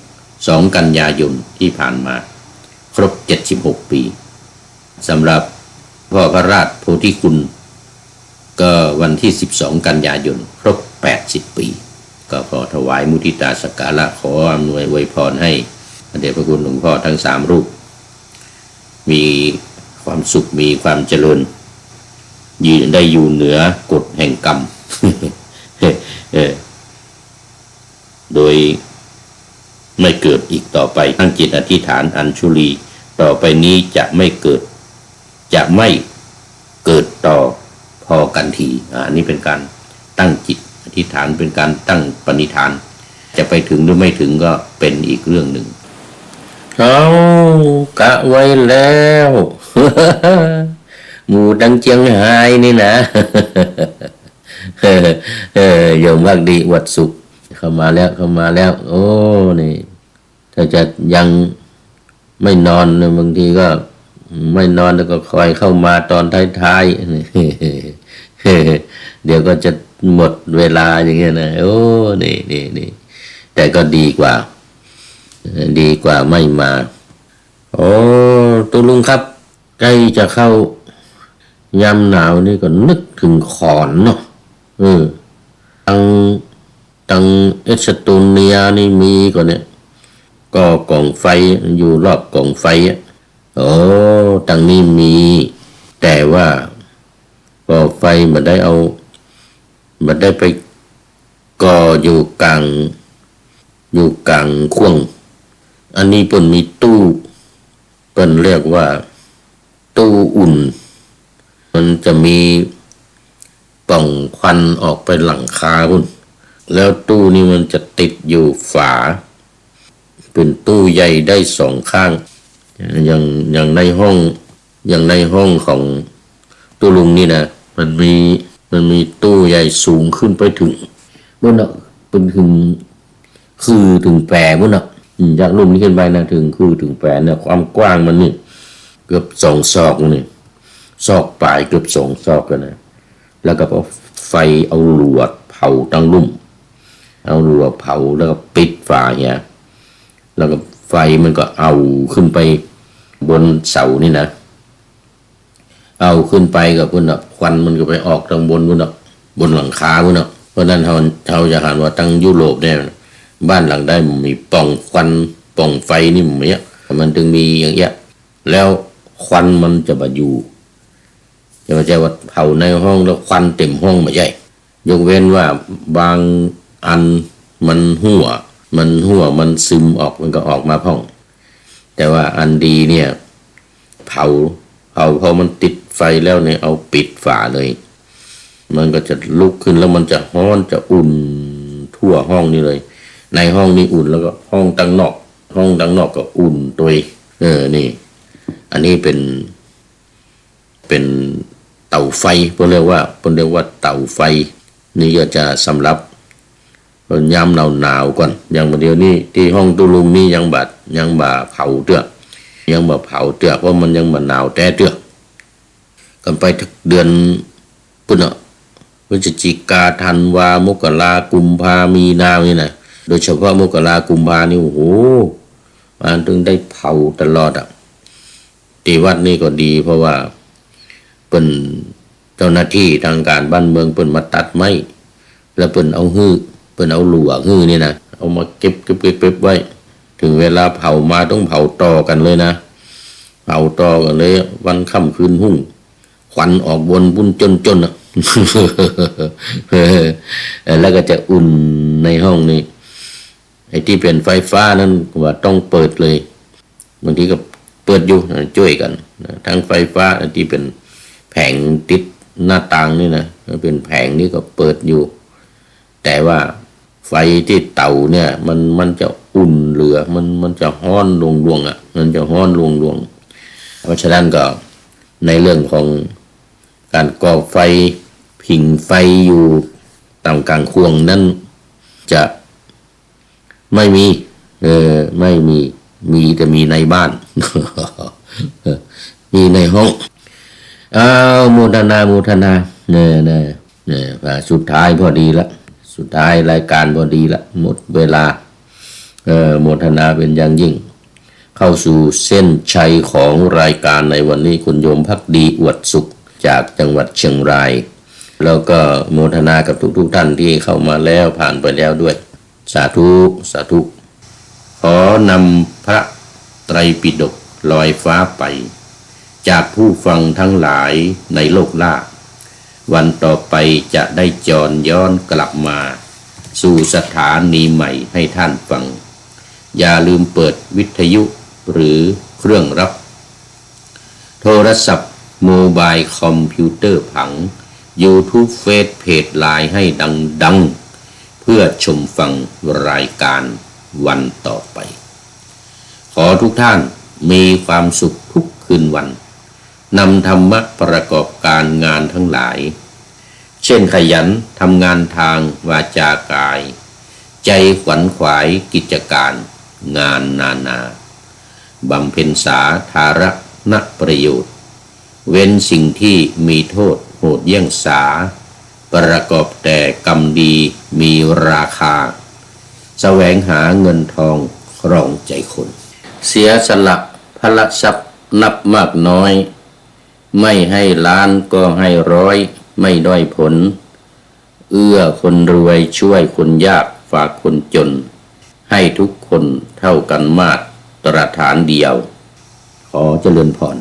2 กันยายนที่ผ่านมาครบ76 ปีสำหรับพ่อพระราชโพธิคุณก็วันที่12 กันยายนครบ80 ปีก็ขอถวายมุทิตาสักการะขออำนวยอวยพรให้พระเดชพระคุณหลวงพ่อทั้ง3 รูปมีความสุขมีความเจริญได้อยู่เหนือกฎแห่งกรรม โดยไม่เกิดอีกต่อไปตั้งจิตอธิษฐานอัญชุลีต่อไปนี้จะไม่เกิดต่อพอกันทีอันนี้เป็นการตั้งจิตอธิษฐานเป็นการตั้งปณิธานจะไปถึงหรือไม่ถึงก็เป็นอีกเรื่องหนึ่งเอากะไว้แล้ว หมู่ดังเจียงไฮ้นี่นะ โยมวักดีวัดสุขเข้ามาแล้วโอ้นี่ถ้าจะยังไม่นอนบางทีก็ไม่นอนแล้วก็คอยเข้ามาตอนท้ายๆ เดี๋ยวก็จะหมดเวลาอย่างเงี้ยนะโอ้นี่แต่ก็ดีกว่าไม่มาโอ้ตุลุงครับใกล้จะเข้ายามหนาวนี่ก็นึกถึงขอนเนาะตังเอสโตเนียนี่มีก่อนเนี่ยก็กองไฟอยู่รอบกองไฟโอ้ตังนี้มีแต่ว่าก่อไฟมันได้ไปก่ออยู่กลางขวงอันนี้เปิ้นมีตู้เปิ้นเรียกว่าตู้อุ่นมันจะมีปล่องควันออกไปหลังคาพุ่นแล้วตู้นี้มันจะติดอยู่ฝาเป็นตู้ใหญ่ได้2 ข้างอย่างในห้องของตู้ลุงนี่นะมันมีตู้ใหญ่สูงขึ้นไปถึงบนน่ะเป็นถึงแปรบนน่ะจากลุ่มนี้ขึ้นไปนะถึงแปรเนี่ยความกว้างมันนี่เกือบ2 ศอกนี่ศอกปลายเกือบ2 ศอกกันนะแล้วก็เอาไฟเอาหลวดเผาตั้งลุ่มเอาหลวดเผาแล้วก็ปิดฝาเนี่ยแล้วก็ไฟมันก็เอาขึ้นไปบนเสานี่นะเอาขึ้นไปกับพุ่นน่ะควันมันก็ไปออกทางบนพุ่นน่ะบนหลังคาพุ่นน่ะเพราะนั้นเราจะเห็นว่าตั้งยุโรปเนี่ยบ้านหลังได้มีปล่องควันปล่องไฟนี่มันถึงมีอย่างเงี้ยแล้วควันมันจะมาอยู่จะไม่ใช่ว่าเผาในห้องแล้วควันเต็มห้องไม่ใช่ยกเว้นว่าบางอันมันหัวมันซึมออกมันก็ออกมาพ่องแต่ว่าอันดีเนี่ยเผาพอมันติดไฟ ไฟแล้วเนี่ยเอาปิดฝาเลยมันก็จะลุกขึ้นแล้วมันจะร้อนจะอุ่นทั่วห้องนี้เลยในห้องนี้อุ่นแล้วก็ห้องด้านนอกก็อุ่นตัวนี่อันนี้เป็นเตาไฟเพิ่นเรียกว่าเตาไฟนี่ก็จะสำหรับยามหนาวก่อนอย่างเดียวนี้ที่ห้องตุลุงนี่ยังบ่เผาเตื้อเพราะมันยังบ่หนาวแต่เตื้อกันไปเดือนปุ่นเนาะพฤศจิกาธันวามกรากุมภามีนานี่นะโดยเฉพาะมกรากุมภานี่โอ้โหมันถึงได้เผาตลอดที่วัดนี่ก็ดีเพราะว่าเป็นเจ้าหน้าที่ทางการบ้านเมืองเปิ้นมาตัดไม้แล้วเปิ้นเอาหลวงนี่นะเอามาเก็บไว้ถึงเวลาเผามาต้องเผาต่อกันเลยนะเผาต่อกันเลยวันค่ำคืนหุ่งควันออกวนบุญจนแล้วก็จะอุ่นในห้องนี้ไอ้ที่เป็นไฟฟ้านั้นว่าต้องเปิดเลยบางทีก็เปิดอยู่ช่วยกันทั้งไฟฟ้าที่เป็นแผงติดหน้าต่างนี่นะเป็นแผงนี้ก็เปิดอยู่แต่ว่าไฟที่เตาเนี่ยมันจะอุ่นเหลือมันจะฮ้อนลวงมันจะฮ้อนลวงเพราะฉะนั้นก็ในเรื่องของการก่อไฟผิงไฟอยู่ตามกลางควงนั้นจะไม่มีแต่มีในบ้าน มีในห้องโมทนาเนี่ยสุดท้ายพอดีละสุดท้ายรายการพอดีละหมดเวลาโมทนาเป็นอย่างยิ่งเข้าสู่เส้นชัยของรายการในวันนี้คุณโยมภักดีอวดสุขจากจังหวัดเชียงรายแล้วก็โมทนากับทุกท่านที่เข้ามาแล้วผ่านไปแล้วด้วยสาธุขอนำพระไตรปิฎกลอยฟ้าไปจากผู้ฟังทั้งหลายในโลกล่าวันต่อไปจะได้จรย้อนกลับมาสู่สถานีใหม่ให้ท่านฟังอย่าลืมเปิดวิทยุหรือเครื่องรับโทรศัพท์โมบายคอมพิวเตอร์ผัง YouTube เฟซเพจไลน์ให้ดังเพื่อชมฟังรายการวันต่อไปขอทุกท่านมีความสุขทุกคืนวันนำธรรมะประกอบการงานทั้งหลายเช่นขยันทำงานทางวาจากายใจขวัญขวายกิจการงานนาบำเพ็ญสาธารณประโยชน์เว้นสิ่งที่มีโทษโหดเยี่ยงสาประกอบแต่กรรมดีมีราคาแสวงหาเงินทองครองใจคนเสียสละพละทรัพย์นับมากน้อยไม่ให้ล้านก็ให้ร้อยไม่ด้อยผลเอื้อคนรวยช่วยคนยากฝากคนจนให้ทุกคนเท่ากันมาตรฐานเดียวขอเจริญพร